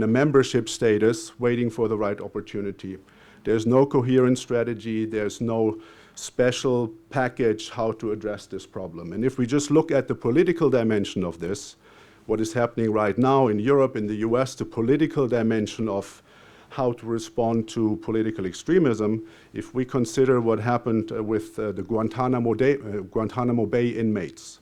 a membership status, waiting for the right opportunity. There's no coherent strategy, there's no special package how to address this problem. And if we just look at the political dimension of this, what is happening right now in Europe, in the US, the political dimension of how to respond to political extremism, if we consider what happened with the Guantanamo Bay inmates,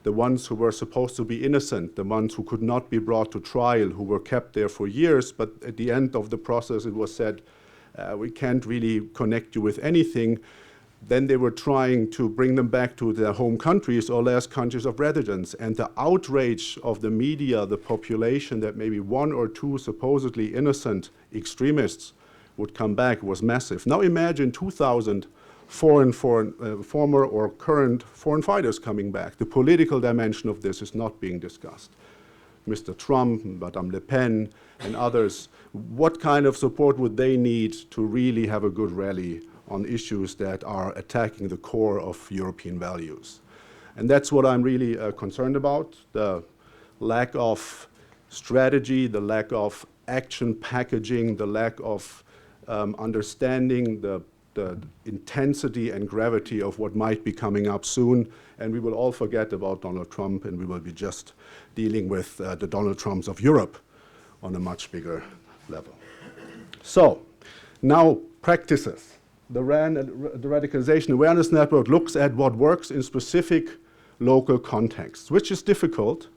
the ones who were supposed to be innocent, the ones who could not be brought to trial, who were kept there for years, but at the end of the process it was said, we can't really connect you with anything. Then they were trying to bring them back to their home countries or last countries of residence. And the outrage of the media, the population, that maybe 1 or 2 supposedly innocent extremists would come back was massive. Now imagine 2,000 former or current foreign fighters coming back. The political dimension of this is not being discussed. Mr. Trump, Madame Le Pen, and others, what kind of support would they need to really have a good rally on issues that are attacking the core of European values? And that's what I'm really concerned about, the lack of strategy, the lack of action packaging, the lack of understanding the intensity and gravity of what might be coming up soon. And we will all forget about Donald Trump, and we will be just dealing with the Donald Trumps of Europe on a much bigger level. So now practices. The Radicalization Awareness Network looks at what works in specific local contexts, which is difficult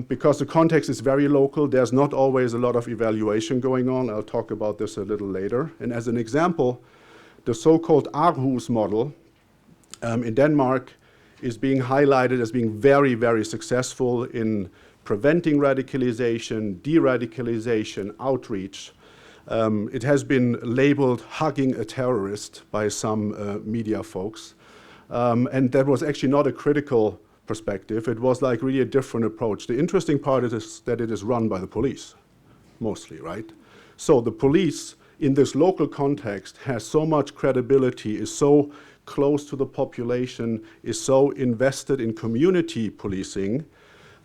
because the context is very local. There's not always a lot of evaluation going on. I'll talk about this a little later. And as an example, the so-called Aarhus model in Denmark is being highlighted as being very, very successful in preventing radicalization, de-radicalization, outreach. It has been labeled hugging a terrorist by some media folks. And that was actually not a critical perspective. It was like really a different approach. The interesting part is that it is run by the police, mostly, right? So the police in this local context has so much credibility, is so close to the population, is so invested in community policing,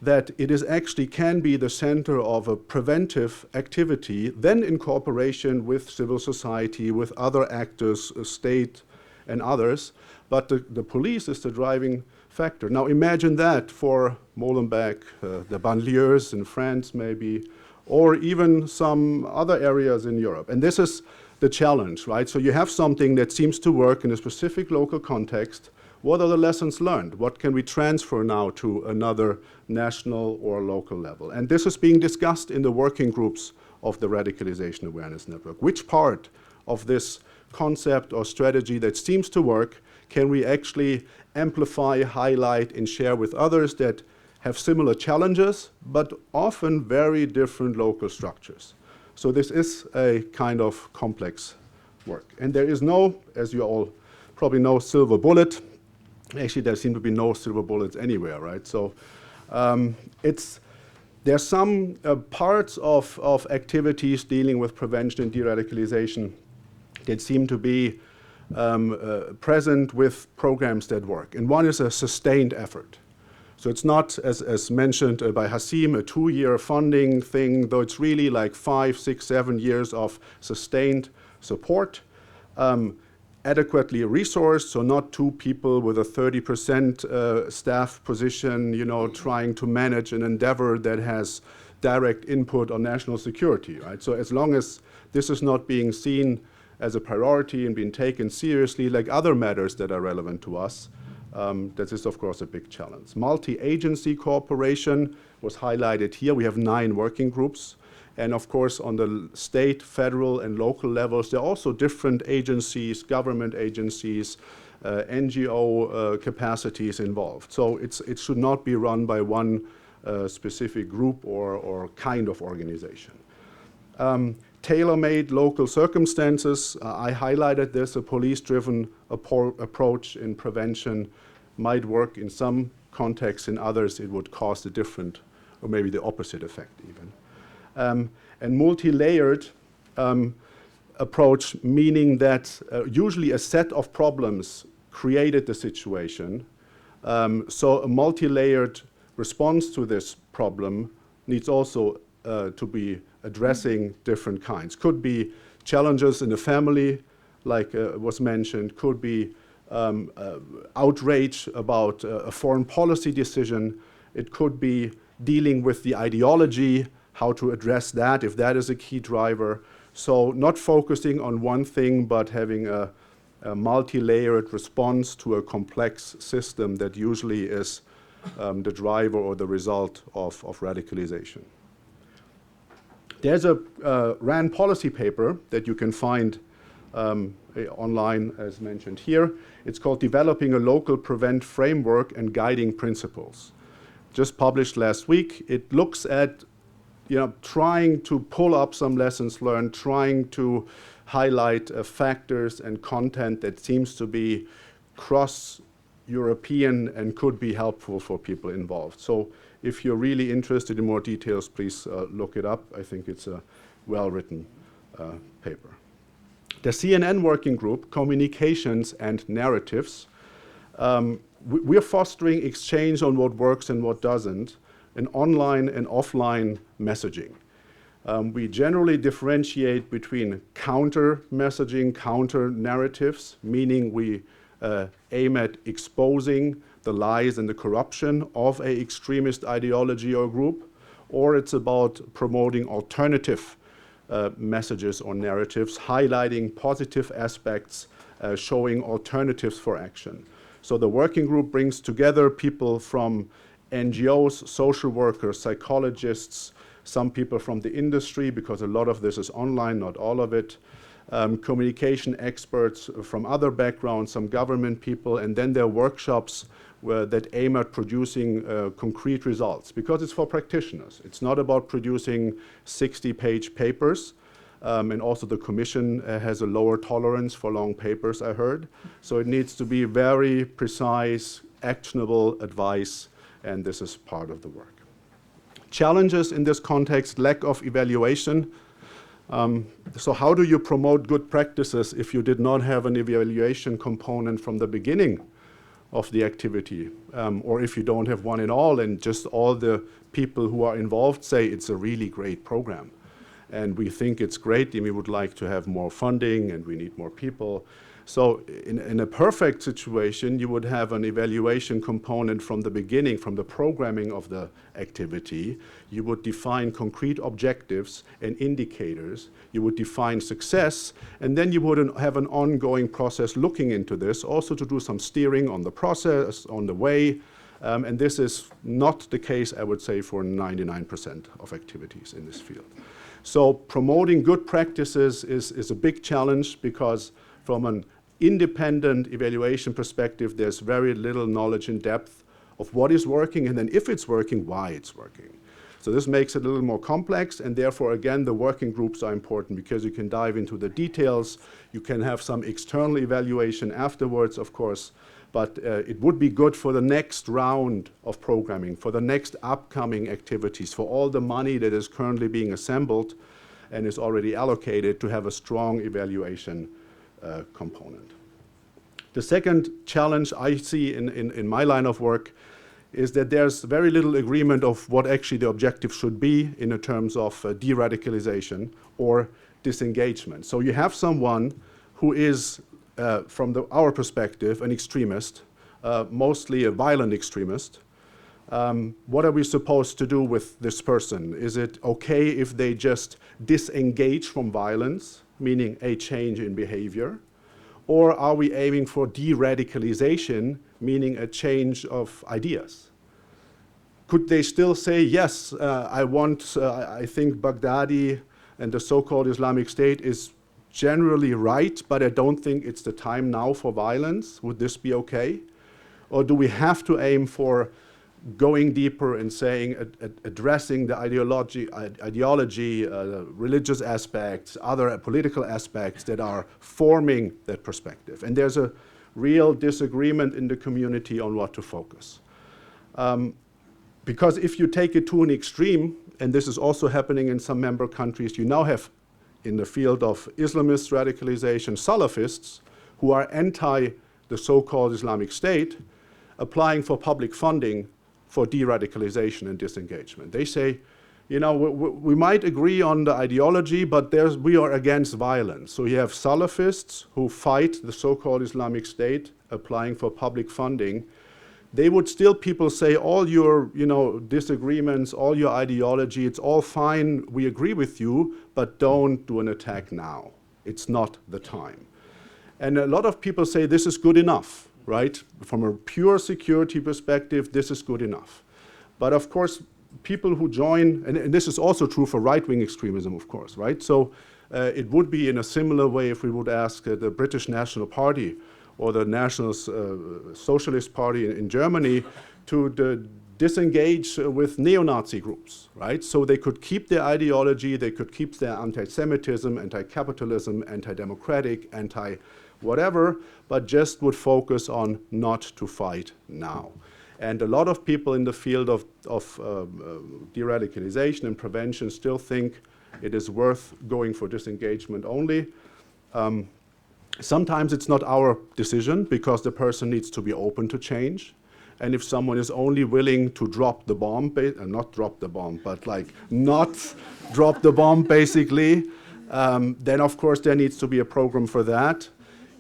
that it is actually can be the center of a preventive activity, then in cooperation with civil society, with other actors, state and others, but the police is the driving factor. Now imagine that for Molenbeek, the banlieues in France maybe, or even some other areas in Europe. And this is the challenge, right? So you have something that seems to work in a specific local context. What are the lessons learned? What can we transfer now to another national or local level? And this is being discussed in the working groups of the Radicalization Awareness Network. Which part of this concept or strategy that seems to work can we actually amplify, highlight, and share with others that have similar challenges, but often very different local structures? So this is a kind of complex work. And there is no, as you all probably know, silver bullet. Actually, there seem to be no silver bullets anywhere, right? So there's some parts of activities dealing with prevention and de-radicalization that seem to be present with programs that work. And one is a sustained effort. So it's not, as mentioned by Hasim, a 2-year funding thing, though it's really like 5, 6, 7 years of sustained support. adequately resourced, so not two people with a 30% staff position, you know, trying to manage an endeavor that has direct input on national security, right? So as long as this is not being seen as a priority and being taken seriously like other matters that are relevant to us, that is, of course, a big challenge. Multi-agency cooperation was highlighted here. We have 9 working groups. And of course, on the state, federal, and local levels, there are also different agencies, government agencies, NGO capacities involved. So it should not be run by one specific group or kind of organization. Tailor-made local circumstances. I highlighted this. A police-driven approach in prevention might work in some contexts. In others, it would cause a different, or maybe the opposite effect even. And multi-layered approach, meaning that usually a set of problems created the situation. So a multi-layered response to this problem needs also to be addressing different kinds. Could be challenges in the family, like was mentioned, could be outrage about a foreign policy decision. It could be dealing with the ideology, how to address that, if that is a key driver. So not focusing on one thing, but having a multi-layered response to a complex system that usually is the driver or the result of radicalization. There's a RAND policy paper that you can find online, as mentioned here. It's called Developing a Local Prevent Framework and Guiding Principles. Just published last week. It looks at trying to pull up some lessons learned, trying to highlight factors and content that seems to be cross-European and could be helpful for people involved. So if you're really interested in more details, please look it up. I think it's a well-written paper. The CNN working group, Communications and Narratives, we're fostering exchange on what works and what doesn't, and online and offline messaging. We generally differentiate between counter messaging, counter narratives, meaning we aim at exposing the lies and the corruption of an extremist ideology or group, or it's about promoting alternative messages or narratives, highlighting positive aspects, showing alternatives for action. So the working group brings together people from NGOs, social workers, psychologists, some people from the industry, because a lot of this is online, not all of it, communication experts from other backgrounds, some government people, and then there are workshops that aim at producing concrete results, because it's for practitioners. It's not about producing 60-page papers, and also the Commission has a lower tolerance for long papers, I heard. So it needs to be very precise, actionable advice, and this is part of the work. Challenges in this context: lack of evaluation. So how do you promote good practices if you did not have an evaluation component from the beginning of the activity, or if you don't have one at all and just all the people who are involved say it's a really great program and we think it's great and we would like to have more funding and we need more people. So in a perfect situation, you would have an evaluation component from the beginning, from the programming of the activity. You would define concrete objectives and indicators. You would define success, and then you would have an ongoing process looking into this, also to do some steering on the process, on the way. And this is not the case, I would say, for 99% of activities in this field. So promoting good practices is a big challenge, because from an independent evaluation perspective, there's very little knowledge in depth of what is working, and then if it's working, why it's working. So this makes it a little more complex, and therefore, again, the working groups are important, because you can dive into the details. You can have some external evaluation afterwards, of course, but it would be good for the next round of programming, for the next upcoming activities, for all the money that is currently being assembled and is already allocated, to have a strong evaluation component. The second challenge I see in my line of work is that there's very little agreement of what actually the objective should be in terms of de-radicalization or disengagement. So you have someone who is our perspective, an extremist, mostly a violent extremist, what are we supposed to do with this person? Is it okay if they just disengage from violence, meaning a change in behavior? Or are we aiming for de-radicalization, meaning a change of ideas? Could they still say, yes, I think Baghdadi and the so-called Islamic State is generally right, but I don't think it's the time now for violence? Would this be okay? Or do we have to aim for going deeper and saying, addressing the ideology, religious aspects, other political aspects that are forming that perspective? And there's a real disagreement in the community on what to focus. Because if you take it to an extreme, and this is also happening in some member countries, you now have in the field of Islamist radicalization, Salafists, who are anti the so-called Islamic State, applying for public funding for de-radicalization and disengagement. They say, you know, we might agree on the ideology, but we are against violence. So you have Salafists who fight the so-called Islamic State, applying for public funding. They would still, people say, all your disagreements, all your ideology, it's all fine, we agree with you, but don't do an attack now. It's not the time. And a lot of people say this is good enough, right? From a pure security perspective, this is good enough. But of course, people who join, and this is also true for right-wing extremism, of course, right? So it would be in a similar way if we would ask the British National Party or the National Socialist Party in Germany to disengage with neo-Nazi groups, right? So they could keep their ideology, they could keep their anti-Semitism, anti-capitalism, anti-democratic, anti-whatever, but just would focus on not to fight now. And a lot of people in the field of de-radicalization and prevention still think it is worth going for disengagement only. Sometimes it's not our decision because the person needs to be open to change. And if someone is only willing to drop the bomb, not drop the bomb, but like not drop the bomb basically, then of course there needs to be a program for that.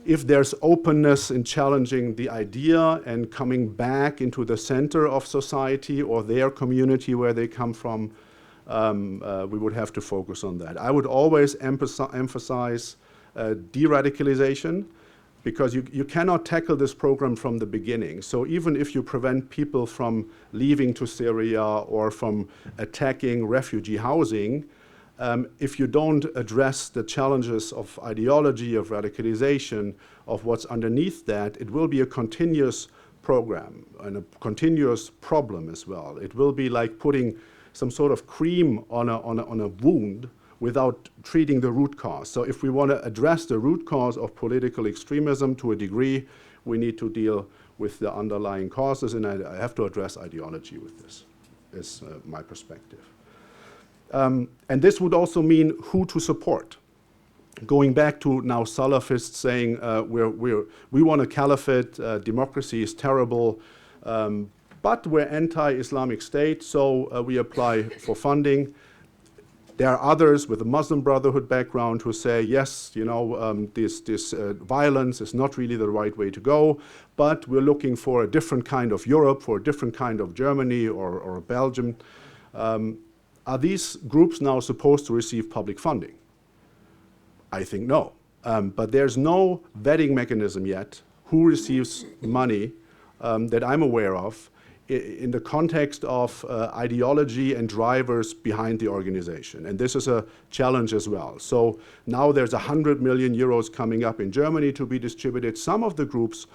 If there's openness in challenging the idea and coming back into the center of society or their community where they come from, we would have to focus on that. I would always emphasize de-radicalization, because you cannot tackle this program from the beginning. So even if you prevent people from leaving to Syria or from attacking refugee housing, if you don't address the challenges of ideology, of radicalization, of what's underneath that, it will be a continuous program and a continuous problem as well. It will be like putting some sort of cream on a wound without treating the root cause. So if we want to address the root cause of political extremism to a degree, we need to deal with the underlying causes, and I have to address ideology with this, is my perspective. And this would also mean who to support. Going back to now Salafists saying we want a caliphate, democracy is terrible, but we're anti-Islamic State, so we apply for funding. There are others with a Muslim Brotherhood background who say, yes, this violence is not really the right way to go, but we're looking for a different kind of Europe, for a different kind of Germany or Belgium. Are these groups now supposed to receive public funding? I think no. But there's no vetting mechanism yet who receives money that I'm aware of in the context of ideology and drivers behind the organization. And this is a challenge as well. So now there's 100 million euros coming up in Germany to be distributed. Some of the groups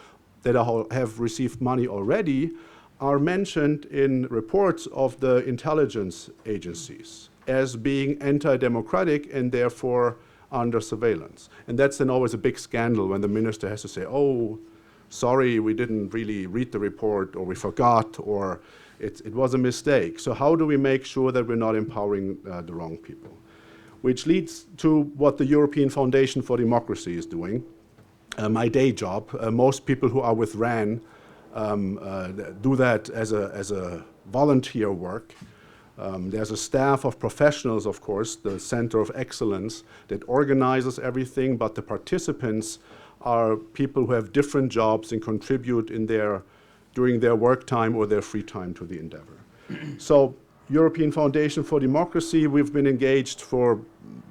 that have received money already are mentioned in reports of the intelligence agencies as being anti-democratic and therefore under surveillance. And that's then always a big scandal when the minister has to say, oh, sorry, we didn't really read the report, or we forgot, or it was a mistake. So how do we make sure that we're not empowering the wrong people? Which leads to what the European Foundation for Democracy is doing. My day job, most people who are with RAN do that as a volunteer work. There's a staff of professionals, of course, the Center of Excellence, that organizes everything, but the participants are people who have different jobs and contribute during their work time or their free time to the endeavor. So European Foundation for Democracy, we've been engaged for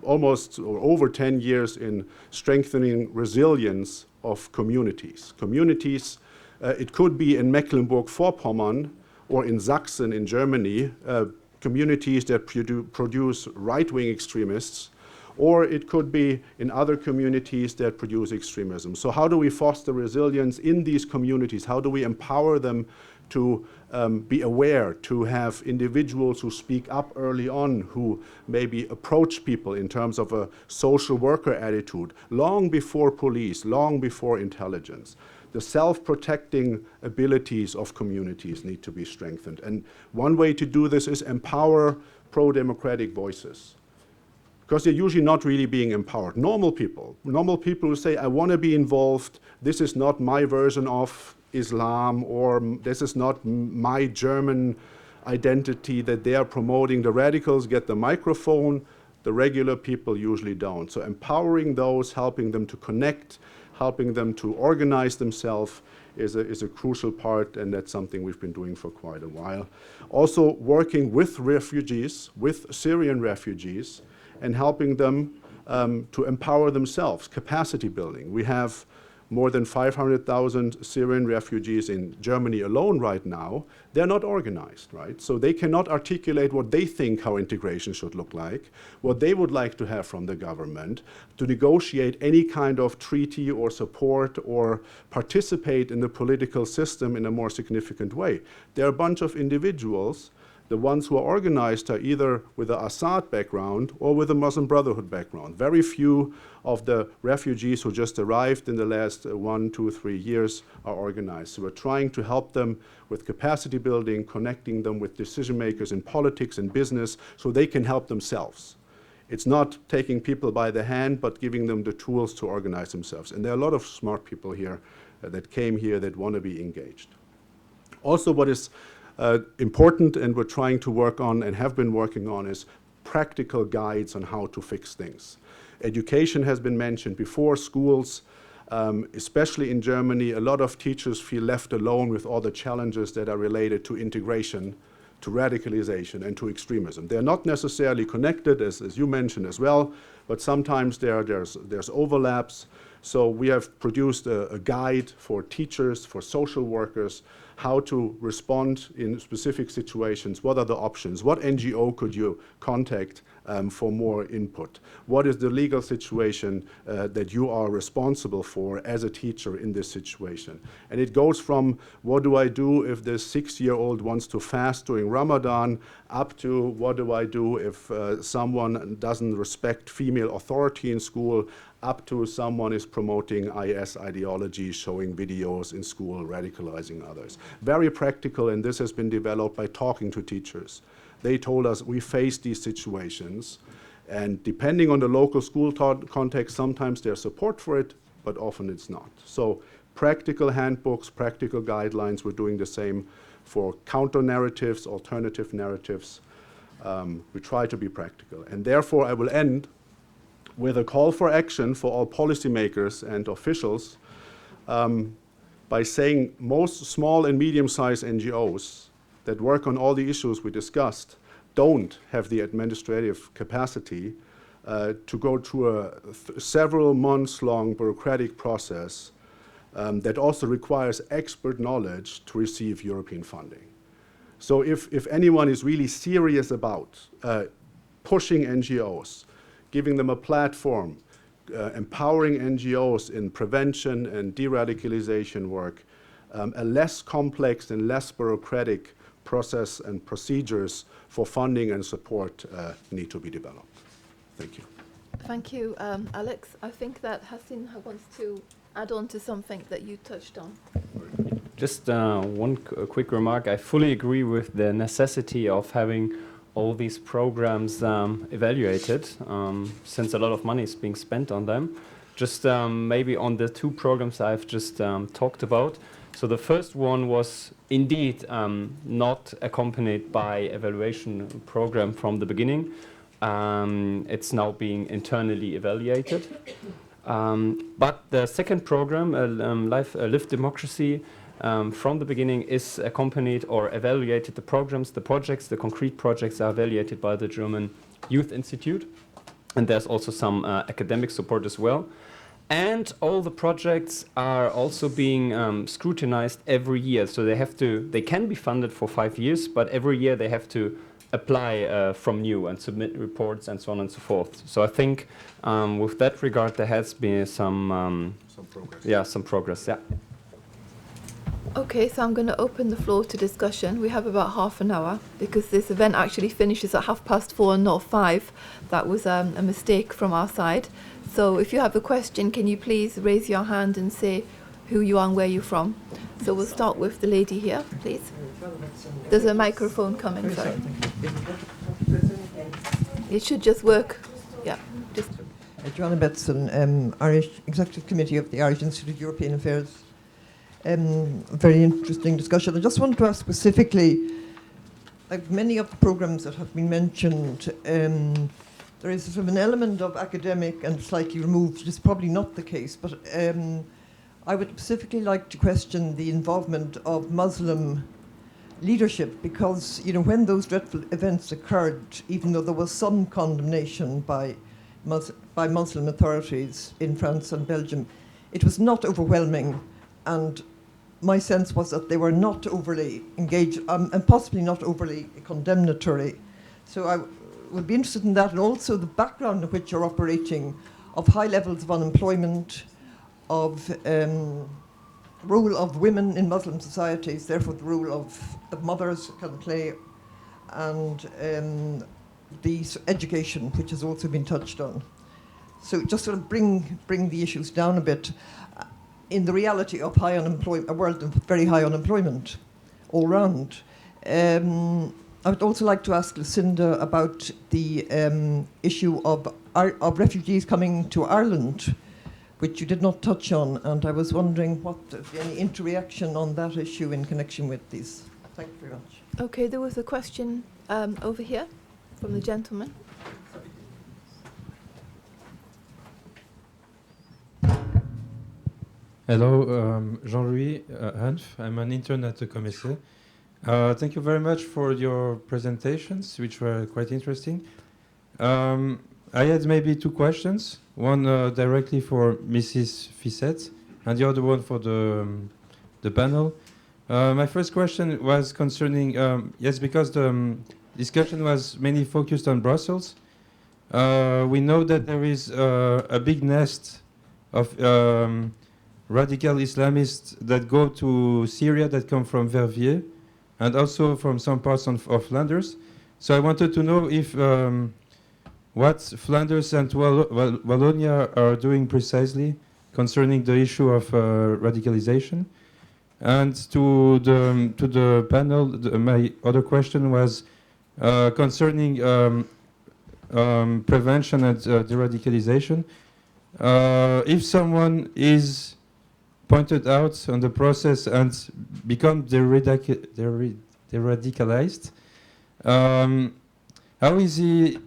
almost or over 10 years in strengthening resilience of communities. Communities, it could be in Mecklenburg-Vorpommern or in Sachsen in Germany, communities that produce right-wing extremists, or it could be in other communities that produce extremism. So how do we foster resilience in these communities? How do we empower them to be aware, to have individuals who speak up early on, who maybe approach people in terms of a social worker attitude, long before police, long before intelligence? The self-protecting abilities of communities need to be strengthened. And one way to do this is empower pro-democratic voices, because they're usually not really being empowered. Normal people who say, I want to be involved, this is not my version of Islam, or this is not my German identity that they are promoting. The radicals get the microphone, the regular people usually don't. So empowering those, helping them to connect, helping them to organize themselves is a crucial part, and that's something we've been doing for quite a while. Also working with refugees, with Syrian refugees, and helping them to empower themselves, capacity building. We have more than 500,000 Syrian refugees in Germany alone right now. They're not organized, right? So they cannot articulate what they think how integration should look like, what they would like to have from the government, to negotiate any kind of treaty or support or participate in the political system in a more significant way. They're a bunch of individuals. The ones who are organized are either with an Assad background or with a Muslim Brotherhood background. Very few of the refugees who just arrived in the last 1, 2, 3 years are organized. So we're trying to help them with capacity building, connecting them with decision makers in politics and business so they can help themselves. It's not taking people by the hand, but giving them the tools to organize themselves. And there are a lot of smart people here that came here that want to be engaged. Also, what is important and we're trying to work on and have been working on is practical guides on how to fix things. Education has been mentioned before. Schools, especially in Germany, a lot of teachers feel left alone with all the challenges that are related to integration, to radicalization, and to extremism. They're not necessarily connected, as you mentioned as well, but sometimes there's overlaps. So we have produced a guide for teachers, for social workers, how to respond in specific situations. What are the options? What NGO could you contact for more input? What is the legal situation that you are responsible for as a teacher in this situation? And it goes from what do I do if this 6-year-old wants to fast during Ramadan, up to what do I do if someone doesn't respect female authority in school, up to someone is promoting IS ideology, showing videos in school, radicalizing others. Very practical, and this has been developed by talking to teachers. They told us we face these situations, and depending on the local school context, sometimes there's support for it, but often it's not. So practical handbooks, practical guidelines, we're doing the same for counter narratives, alternative narratives. We try to be practical. And therefore, I will end with a call for action for all policymakers and officials by saying most small and medium-sized NGOs that work on all the issues we discussed don't have the administrative capacity to go through a several months-long bureaucratic process that also requires expert knowledge to receive European funding. So if anyone is really serious about pushing NGOs, giving them a platform, empowering NGOs in prevention and de-radicalization work, a less complex and less bureaucratic process and procedures for funding and support need to be developed. Thank you. Thank you, Alex. I think that Hassan wants to add on to something that you touched on. Just one quick remark. I fully agree with the necessity of having all these programs evaluated, since a lot of money is being spent on them. Just maybe on the 2 programs I've just talked about. So the first one was indeed not accompanied by evaluation program from the beginning. It's now being internally evaluated. But the second program, Live Democracy, from the beginning is accompanied or evaluated. The concrete projects are evaluated by the German Youth Institute, and there's also some academic support as well. And all the projects are also being scrutinized every year. So they can be funded for 5 years, but every year they have to apply from new and submit reports and so on and so forth. So I think with that regard, there has been some progress. Yeah, some progress. Yeah. Okay, so I'm going to open the floor to discussion. We have about half an hour because this event actually finishes at 4:30 and not 5. That was a mistake from our side. So if you have a question, can you please raise your hand and say who you are and where you're from? So we'll start with the lady here, please. There's a microphone coming, sorry. It should just work. Yeah, just. Joanna Betson, Irish Executive Committee of the Irish Institute of European Affairs. Very interesting discussion. I just wanted to ask specifically, like many of the programs that have been mentioned, there is sort of an element of academic and slightly removed, which is probably not the case, but I would specifically like to question the involvement of Muslim leadership, because when those dreadful events occurred, even though there was some condemnation by Muslim authorities in France and Belgium, it was not overwhelming, and my sense was that they were not overly engaged and possibly not overly condemnatory. So I would be interested in that, and also the background in which you're operating, of high levels of unemployment, of role of women in Muslim societies, therefore the role of the mothers can play, and the education, which has also been touched on. So just sort of bring the issues down a bit in the reality of high unemployment, a world of very high unemployment all round. I would also like to ask Lucinda about the issue of refugees coming to Ireland, which you did not touch on, and I was wondering what any interreaction on that issue in connection with these. Thank you very much. Okay, there was a question over here from the gentleman. Hello, Jean-Louis Hanf. I'm an intern at the Comité. Thank you very much for your presentations, which were quite interesting. I had maybe 2 questions, one directly for Mrs. Fissette, and the other one for the panel. My first question was concerning, yes, because the discussion was mainly focused on Brussels. We know that there is a big nest of radical Islamists that go to Syria, that come from Verviers, and also from some parts of Flanders. So I wanted to know if what Flanders and Wallonia are doing precisely concerning the issue of radicalization. And to the panel, my other question was concerning prevention and de-radicalization. If someone is pointed out on the process and become de-radicalized, how is he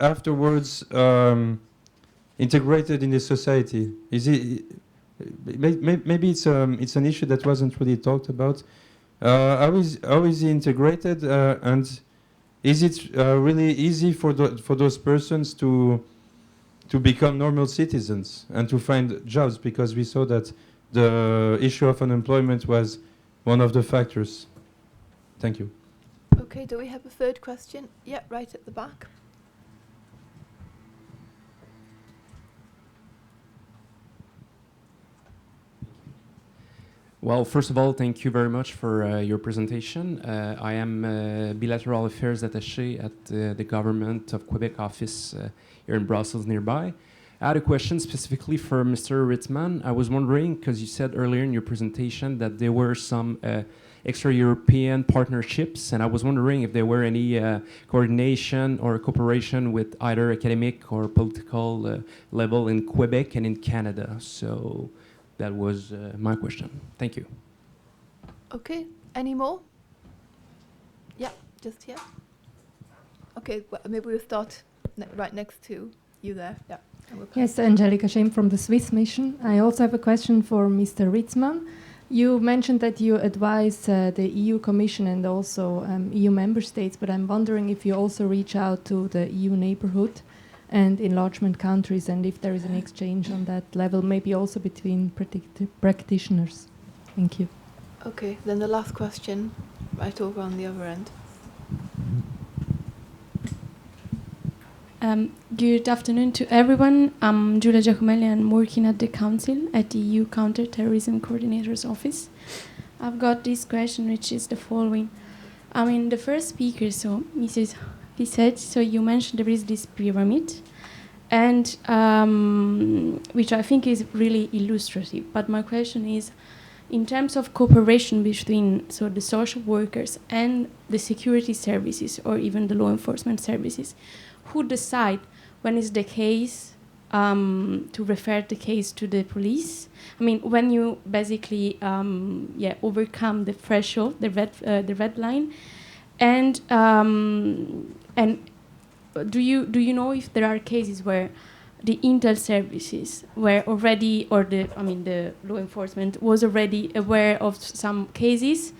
afterwards integrated in the society? Is he maybe it's an issue that wasn't really talked about. How is he integrated, and is it really easy for those persons to become normal citizens and to find jobs? Because we saw that the issue of unemployment was one of the factors. Thank you. Okay, do we have a third question? Yeah, right at the back. Well, first of all, thank you very much for your presentation. I am Bilateral Affairs Attaché at the Government of Quebec office here in Brussels nearby. I had a question specifically for Mr. Ritzman. I was wondering, because you said earlier in your presentation that there were some extra-European partnerships, and I was wondering if there were any coordination or cooperation with either academic or political level in Quebec and in Canada. So that was my question. Thank you. Okay, any more? Yeah, just here. Okay, well, maybe we'll start right next to you there. Yeah. Yes, Angelika Schem from the Swiss mission. I also have a question for Mr. Ritzmann. You mentioned that you advise the EU Commission and also EU member states, but I'm wondering if you also reach out to the EU neighborhood and enlargement countries, and if there is an exchange on that level, maybe also between practitioners. Thank you. Okay, then the last question, right over on the other end. Good afternoon to everyone. I'm Giulia Giacomelli. I'm working at the Council at the EU Counter Terrorism Coordinator's Office. I've got this question, which is the following. I mean, the first speaker, so Mrs. Pisset, so you mentioned there is this pyramid, and which I think is really illustrative. But my question is, in terms of cooperation between the social workers and the security services or even the law enforcement services, who decide when is the case to refer the case to the police? I mean, when you basically overcome the threshold, the red line, and do you know if there are cases where the intel services were already, or the law enforcement was already aware of some cases,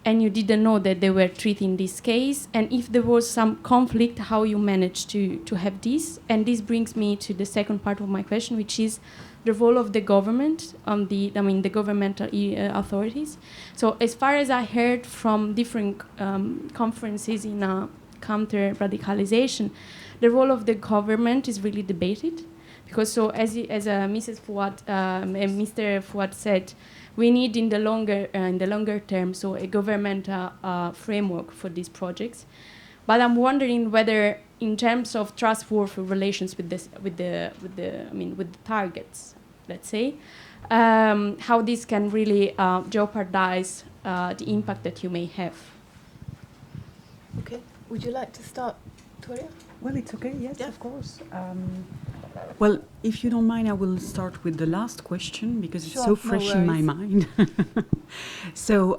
and you didn't know that they were treating this case, and if there was some conflict, how you managed to have this? And this brings me to the second part of my question, which is the role of the government on the governmental authorities. So as far as I heard from different conferences in counter radicalization, the role of the government is really debated, because as Mrs. Fouad and Mr. Fouad said, we need in the longer term a governmental framework for these projects. But I'm wondering whether, in terms of trustworthy relations with the targets, let's say, how this can really jeopardize the impact that you may have. Okay, would you like to start, Toria? Well, it's okay, yes, of course. Well, if you don't mind, I will start with the last question because it's so fresh in my mind. So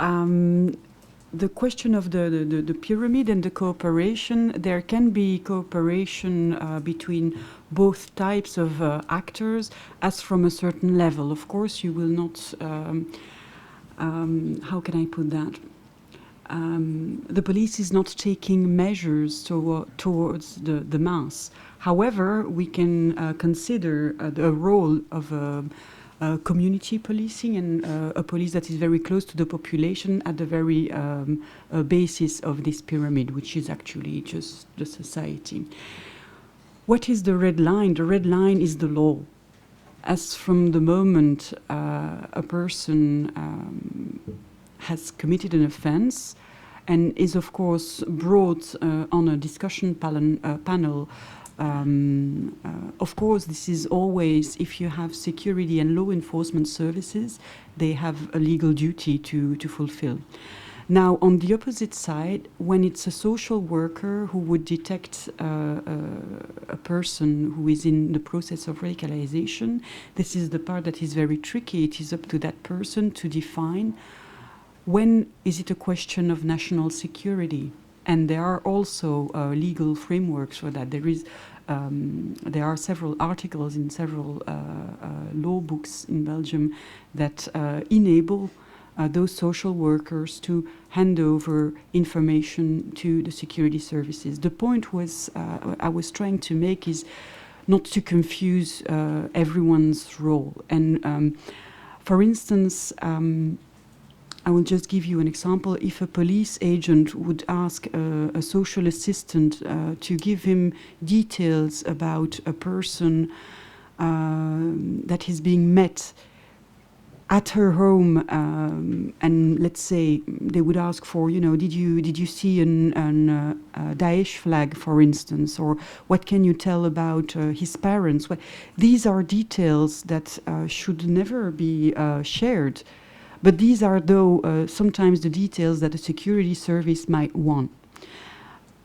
the question of the pyramid and the cooperation, there can be cooperation between both types of actors as from a certain level. Of course, you will not, how can I put that? The police is not taking measures towards the mass. However, we can consider the role of community policing and a police that is very close to the population at the very basis of this pyramid, which is actually just the society. What is the red line? The red line is the law. As from the moment a person has committed an offense and is, of course, brought on a discussion panel, of course, this is always, if you have security and law enforcement services, they have a legal duty to fulfill. Now, on the opposite side, when it's a social worker who would detect a person who is in the process of radicalization, this is the part that is very tricky. It is up to that person to define when is it a question of national security. And there are also legal frameworks for that. There are several articles in several law books in Belgium that enable those social workers to hand over information to the security services. The point was I was trying to make is not to confuse everyone's role. And for instance, I will just give you an example. If a police agent would ask a social assistant to give him details about a person that is being met at her home, and let's say they would ask for, did you see an Daesh flag, for instance, or what can you tell about his parents? Well, these are details that should never be shared. But these are, though, sometimes the details that a security service might want.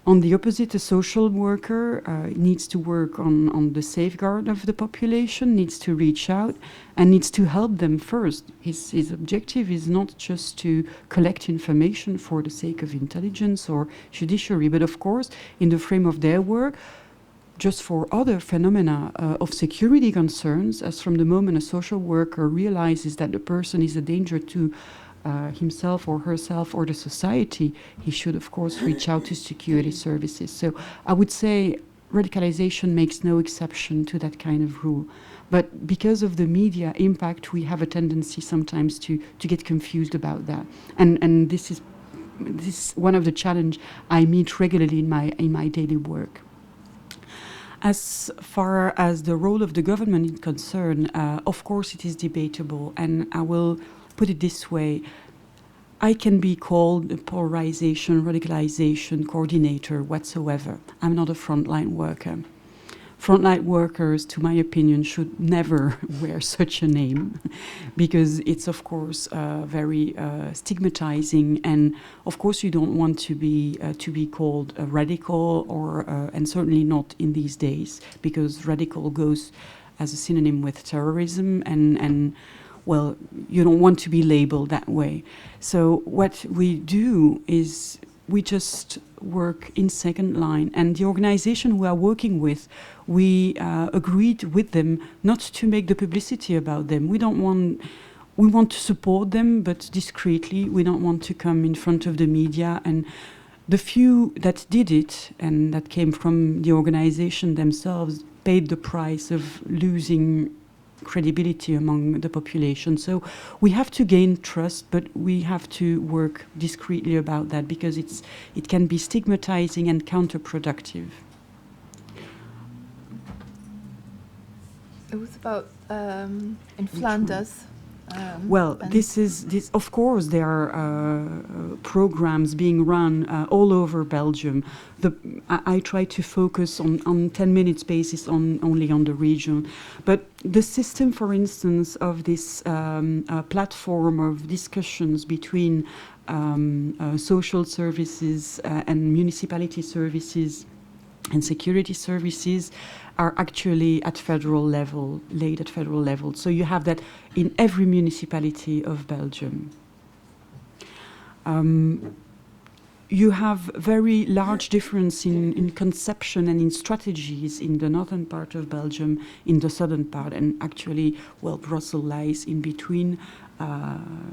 On the opposite, a social worker needs to work on the safeguard of the population, needs to reach out, and needs to help them first. His objective is not just to collect information for the sake of intelligence or judiciary, but of course, in the frame of their work, just for other phenomena of security concerns, as from the moment a social worker realizes that the person is a danger to himself or herself or the society, he should of course reach out to security services. So I would say radicalization makes no exception to that kind of rule. But because of the media impact, we have a tendency sometimes to get confused about that. And this is one of the challenges I meet regularly in my daily work. As far as the role of the government is concerned, of course it is debatable, and I will put it this way. I can be called a polarization, radicalization coordinator whatsoever. I'm not a frontline worker. Frontline workers, to my opinion, should never wear such a name because it's, of course, very stigmatizing. And, of course, you don't want to be called a radical or, and certainly not in these days, because radical goes as a synonym with terrorism and well, you don't want to be labeled that way. So what we do is we just work in second line, and the organization we are working with, we agreed with them not to make the publicity about them. We want to support them, but discreetly. We don't want to come in front of the media, and the few that did it, and that came from the organization themselves, paid the price of losing credibility among the population. So we have to gain trust, but we have to work discreetly about that because it can be stigmatizing and counterproductive. It was about in Flanders. Well, this of course there are programs being run all over Belgium. I try to focus on 10 minutes basis only on the region, but the system, for instance, of this platform of discussions between social services and municipality services and security services are actually at federal level, laid at federal level. So you have that in every municipality of Belgium. You have very large difference in conception and in strategies in the northern part of Belgium, in the southern part, and actually, well, Brussels lies in between,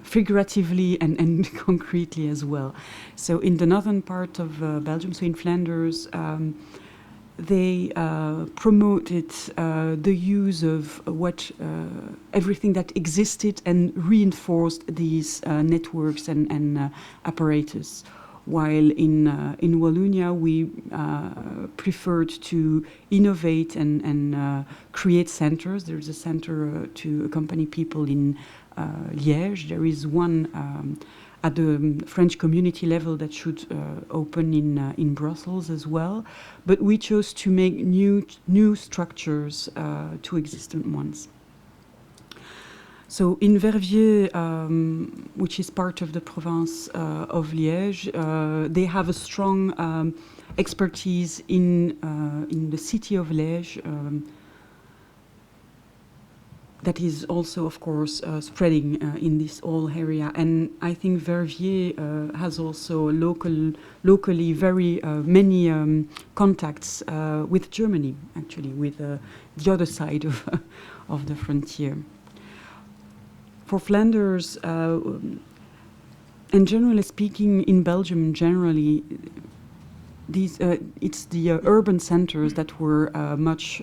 figuratively and concretely as well. So in the northern part of Belgium, so in Flanders, they promoted the use of everything that existed and reinforced these networks and apparatus. While in Wallonia, we preferred to innovate and create centers. There's a center to accompany people in Liège. There is one at the French community level that should open in Brussels as well. But we chose to make new structures to existent ones. So in Verviers, which is part of the province of Liège, they have a strong expertise in the city of Liège, that is also, of course, spreading in this whole area. And I think Verviers has also locally very many contacts with Germany, actually, with the other side of the frontier. For Flanders, and generally speaking, in Belgium generally, it's the urban centers that were much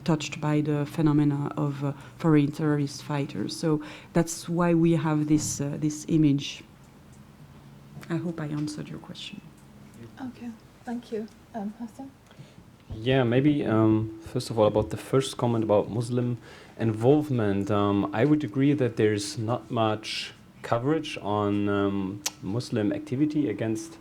touched by the phenomena of foreign terrorist fighters. So that's why we have this image. I hope I answered your question. Okay, thank you. Hassan? Yeah, maybe first of all about the first comment about Muslim involvement. I would agree that there's not much coverage on Muslim activity against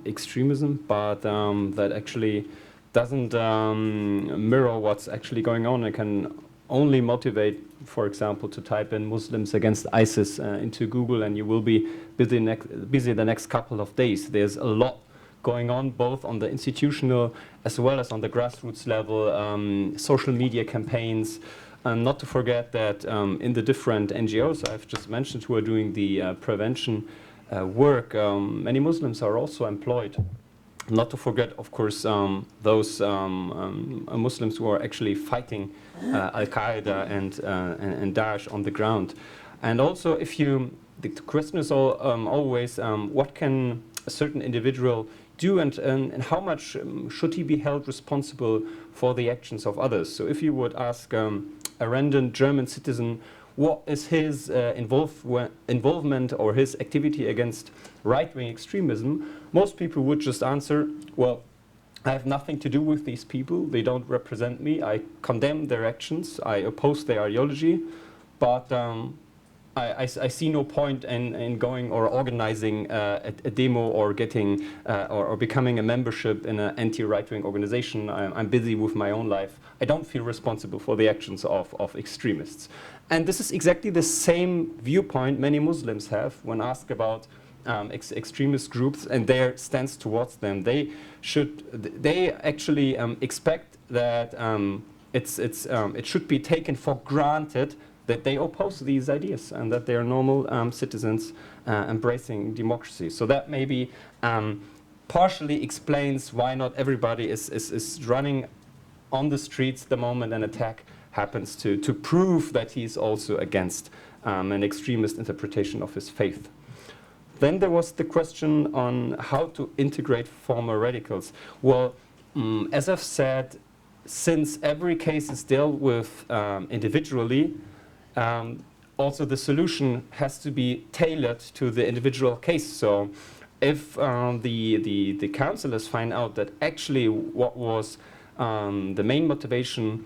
extremism, but that actually doesn't mirror what's actually going on. It can only motivate, for example, to type in Muslims against ISIS into Google, and you will be busy the next couple of days. There's a lot going on, both on the institutional as well as on the grassroots level, social media campaigns. And not to forget that in the different NGOs I've just mentioned who are doing the prevention work, many Muslims are also employed not to forget, of course, those Muslims who are actually fighting Al-Qaeda and Daesh on the ground. And also, the question is always, what can a certain individual do, and how much should he be held responsible for the actions of others? So if you would ask a random German citizen, what is his involvement or his activity against right-wing extremism, most people would just answer, well, I have nothing to do with these people, they don't represent me, I condemn their actions, I oppose their ideology, but I see no point in going or organizing a demo or getting or becoming a membership in an anti-right-wing organization. I'm busy with my own life. I don't feel responsible for the actions of extremists. And this is exactly the same viewpoint many Muslims have when asked about extremist groups and their stance towards them. They actually expect that it should be taken for granted that they oppose these ideas and that they are normal citizens embracing democracy. So that maybe partially explains why not everybody is running on the streets the moment an attack happens to prove that he's also against an extremist interpretation of his faith. Then there was the question on how to integrate former radicals. Well, as I've said, since every case is dealt with individually, also the solution has to be tailored to the individual case. So if the councillors find out that actually what was the main motivation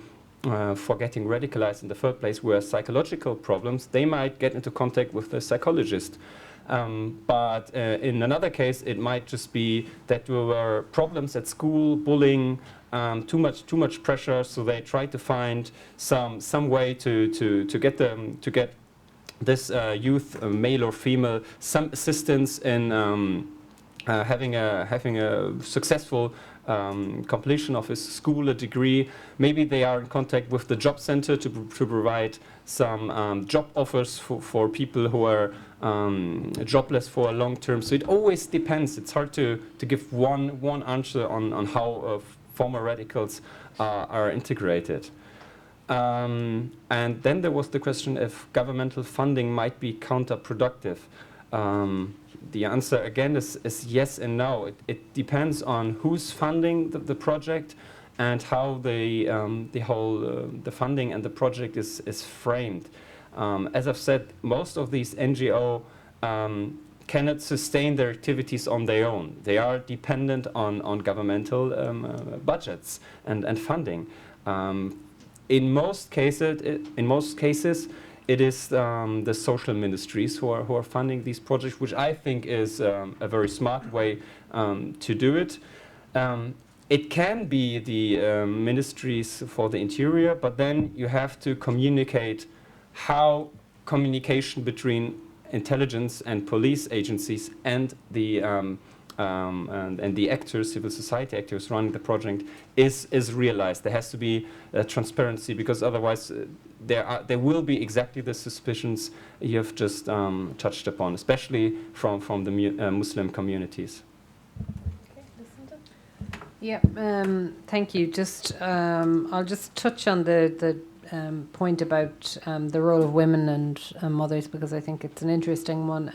for getting radicalized in the first place were psychological problems, they might get into contact with the psychologist. But in another case, it might just be that there were problems at school, bullying, too much pressure. So they try to find some way to get this youth, male or female, some assistance in having a successful completion of his school, a degree. Maybe they are in contact with the job center to provide some job offers for people who are jobless for a long term. So it always depends. It's hard to give one answer on how former radicals are integrated. And then there was the question if governmental funding might be counterproductive. The answer again is yes and no. It depends on who's funding the project and how the funding and the project is framed. As I've said, most of these NGO cannot sustain their activities on their own. They are dependent on governmental budgets and funding. In most cases, it is the social ministries who are funding these projects, which I think is a very smart way to do it. It can be the ministries for the interior, but then you have to communicate how communication between intelligence and police agencies and the actors, civil society actors running the project is realized. There has to be transparency, because otherwise there will be exactly the suspicions you have just touched upon, especially from the Muslim communities. Yeah, thank you. I'll just touch on the point about the role of women and mothers, because I think it's an interesting one,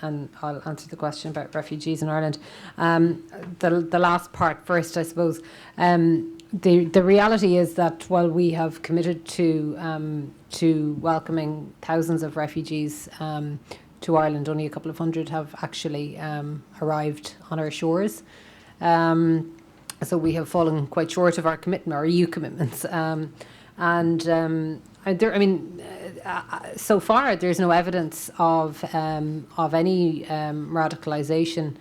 and I'll answer the question about refugees in Ireland. The last part first, I suppose. The reality is that while we have committed to welcoming thousands of refugees to Ireland, only a couple of hundred have actually arrived on our shores. So we have fallen quite short of our our EU commitments. So far there's no evidence of any radicalisation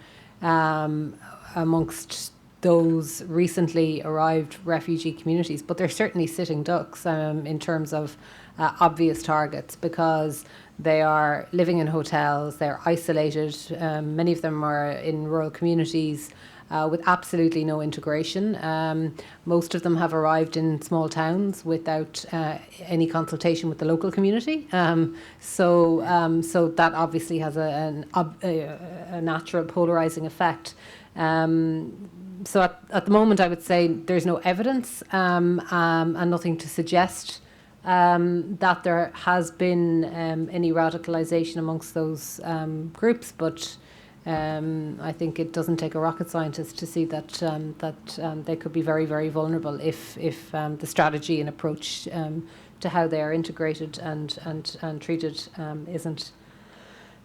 amongst those recently arrived refugee communities, but they're certainly sitting ducks in terms of obvious targets, because they are living in hotels, they're isolated, many of them are in rural communities with absolutely no integration. Most of them have arrived in small towns without any consultation with the local community. So that obviously has a natural polarizing effect. So at the moment, I would say there's no evidence and nothing to suggest that there has been any radicalization amongst those groups, but I think it doesn't take a rocket scientist to see that they could be very, very vulnerable if the strategy and approach to how they are integrated and treated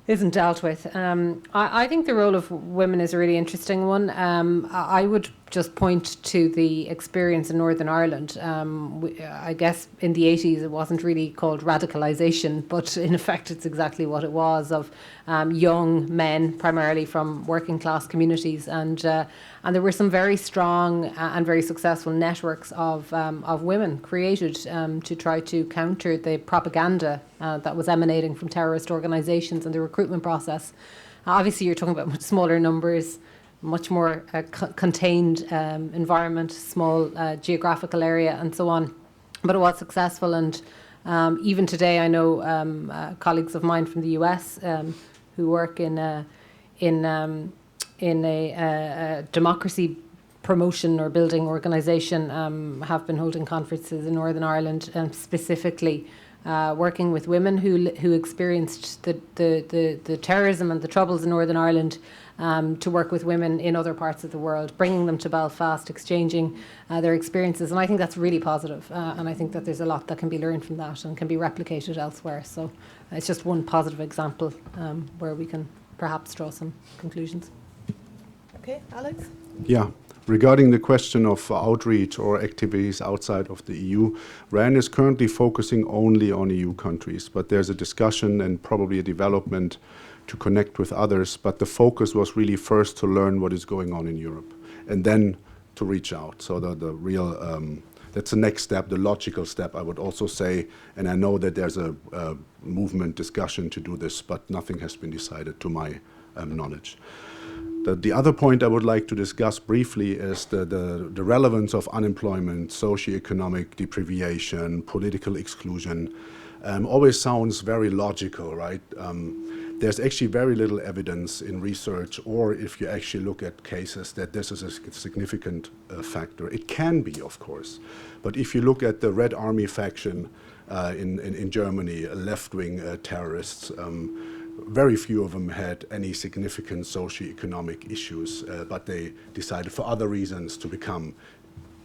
isn't dealt with. I think the role of women is a really interesting one. I would just point to the experience in Northern Ireland. I guess in the 80s it wasn't really called radicalisation, but in effect it's exactly what it was, of young men, primarily from working class communities, and there were some very strong and very successful networks of women created to try to counter the propaganda that was emanating from terrorist organisations and the recruitment process. Obviously you're talking about much smaller numbers, much more contained environment, small geographical area and so on. But it was successful, and even today I know colleagues of mine from the US who work in a democracy promotion or building organisation have been holding conferences in Northern Ireland, specifically working with women who experienced the terrorism and the troubles in Northern Ireland, to work with women in other parts of the world, bringing them to Belfast, exchanging their experiences. And I think that's really positive. And I think that there's a lot that can be learned from that and can be replicated elsewhere. So it's just one positive example where we can perhaps draw some conclusions. Okay, Alex? Yeah. Regarding the question of outreach or activities outside of the EU, RAN is currently focusing only on EU countries, but there's a discussion and probably a development to connect with others, but the focus was really first to learn what is going on in Europe and then to reach out. So the real, that's the next step, the logical step, I would also say, and I know that there's a movement discussion to do this, but nothing has been decided to my knowledge. The other point I would like to discuss briefly is the relevance of unemployment, socioeconomic deprivation, political exclusion. Always sounds very logical, right? There's actually very little evidence in research, or if you actually look at cases, that this is a significant factor. It can be, of course, but if you look at the Red Army faction in Germany, left-wing terrorists, very few of them had any significant socioeconomic issues, but they decided for other reasons to become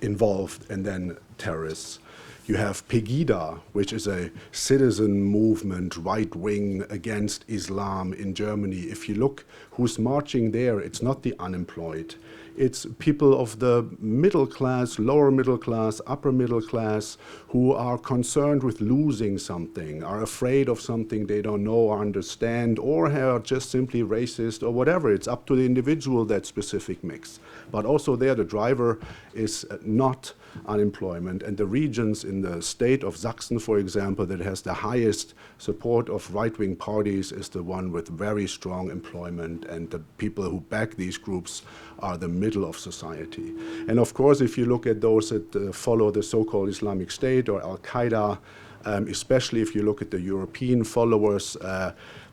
involved and then terrorists. You have Pegida, which is a citizen movement, right-wing, against Islam in Germany. If you look who's marching there, it's not the unemployed. It's people of the middle class, lower middle class, upper middle class, who are concerned with losing something, are afraid of something they don't know or understand, or are just simply racist or whatever. It's up to the individual, that specific mix. But also there, the driver is not unemployment, and the regions in the state of Sachsen, for example, that has the highest support of right-wing parties is the one with very strong employment, and the people who back these groups are the middle of society. And of course, if you look at those that follow the so-called Islamic State or Al-Qaeda, especially if you look at the European followers,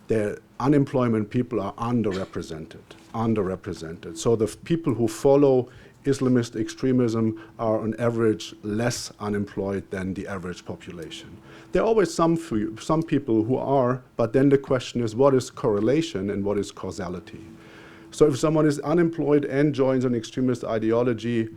the unemployment people are underrepresented. So the people who follow Islamist extremism are on average less unemployed than the average population. There are always some people who are, but then the question is, what is correlation and what is causality? So if someone is unemployed and joins an extremist ideology,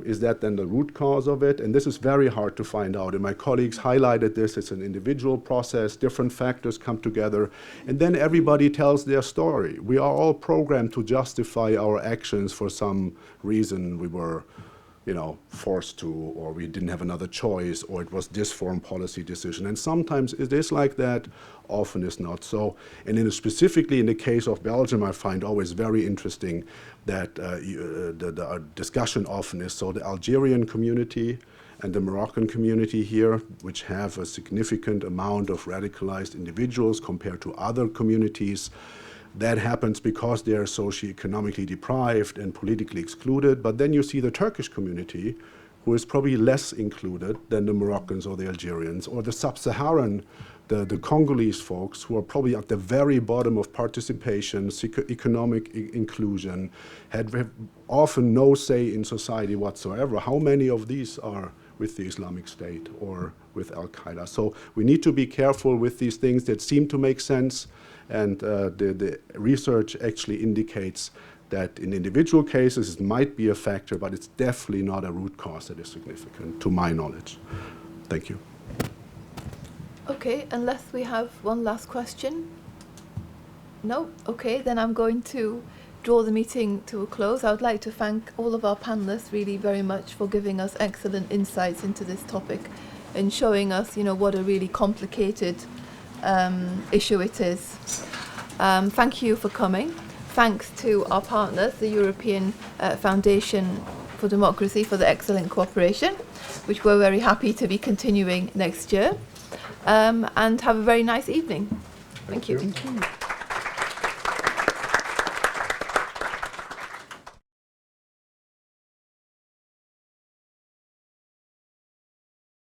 is that then the root cause of it? And this is very hard to find out. And my colleagues highlighted this. It's an individual process. Different factors come together. And then everybody tells their story. We are all programmed to justify our actions for some reason. We were forced to, or we didn't have another choice, or it was this foreign policy decision. And sometimes it is like that, often it's not so. And specifically in the case of Belgium, I find always very interesting that the discussion often is, so the Algerian community and the Moroccan community here, which have a significant amount of radicalized individuals compared to other communities, that happens because they are socioeconomically deprived and politically excluded. But then you see the Turkish community, who is probably less included than the Moroccans or the Algerians, or the Sub-Saharan, the Congolese folks, who are probably at the very bottom of participation, economic inclusion, have often no say in society whatsoever. How many of these are with the Islamic State or with Al-Qaeda? So we need to be careful with these things that seem to make sense. And the research actually indicates that in individual cases it might be a factor, but it's definitely not a root cause that is significant, to my knowledge. Thank you. Okay, unless we have one last question. No? Okay, then I'm going to draw the meeting to a close. I would like to thank all of our panelists really very much for giving us excellent insights into this topic and showing us, what a really complicated issue it is. Thank you for coming. Thanks to our partners, the European Foundation for Democracy, for the excellent cooperation, which we're very happy to be continuing next year. And have a very nice evening. Thank you. Thank you.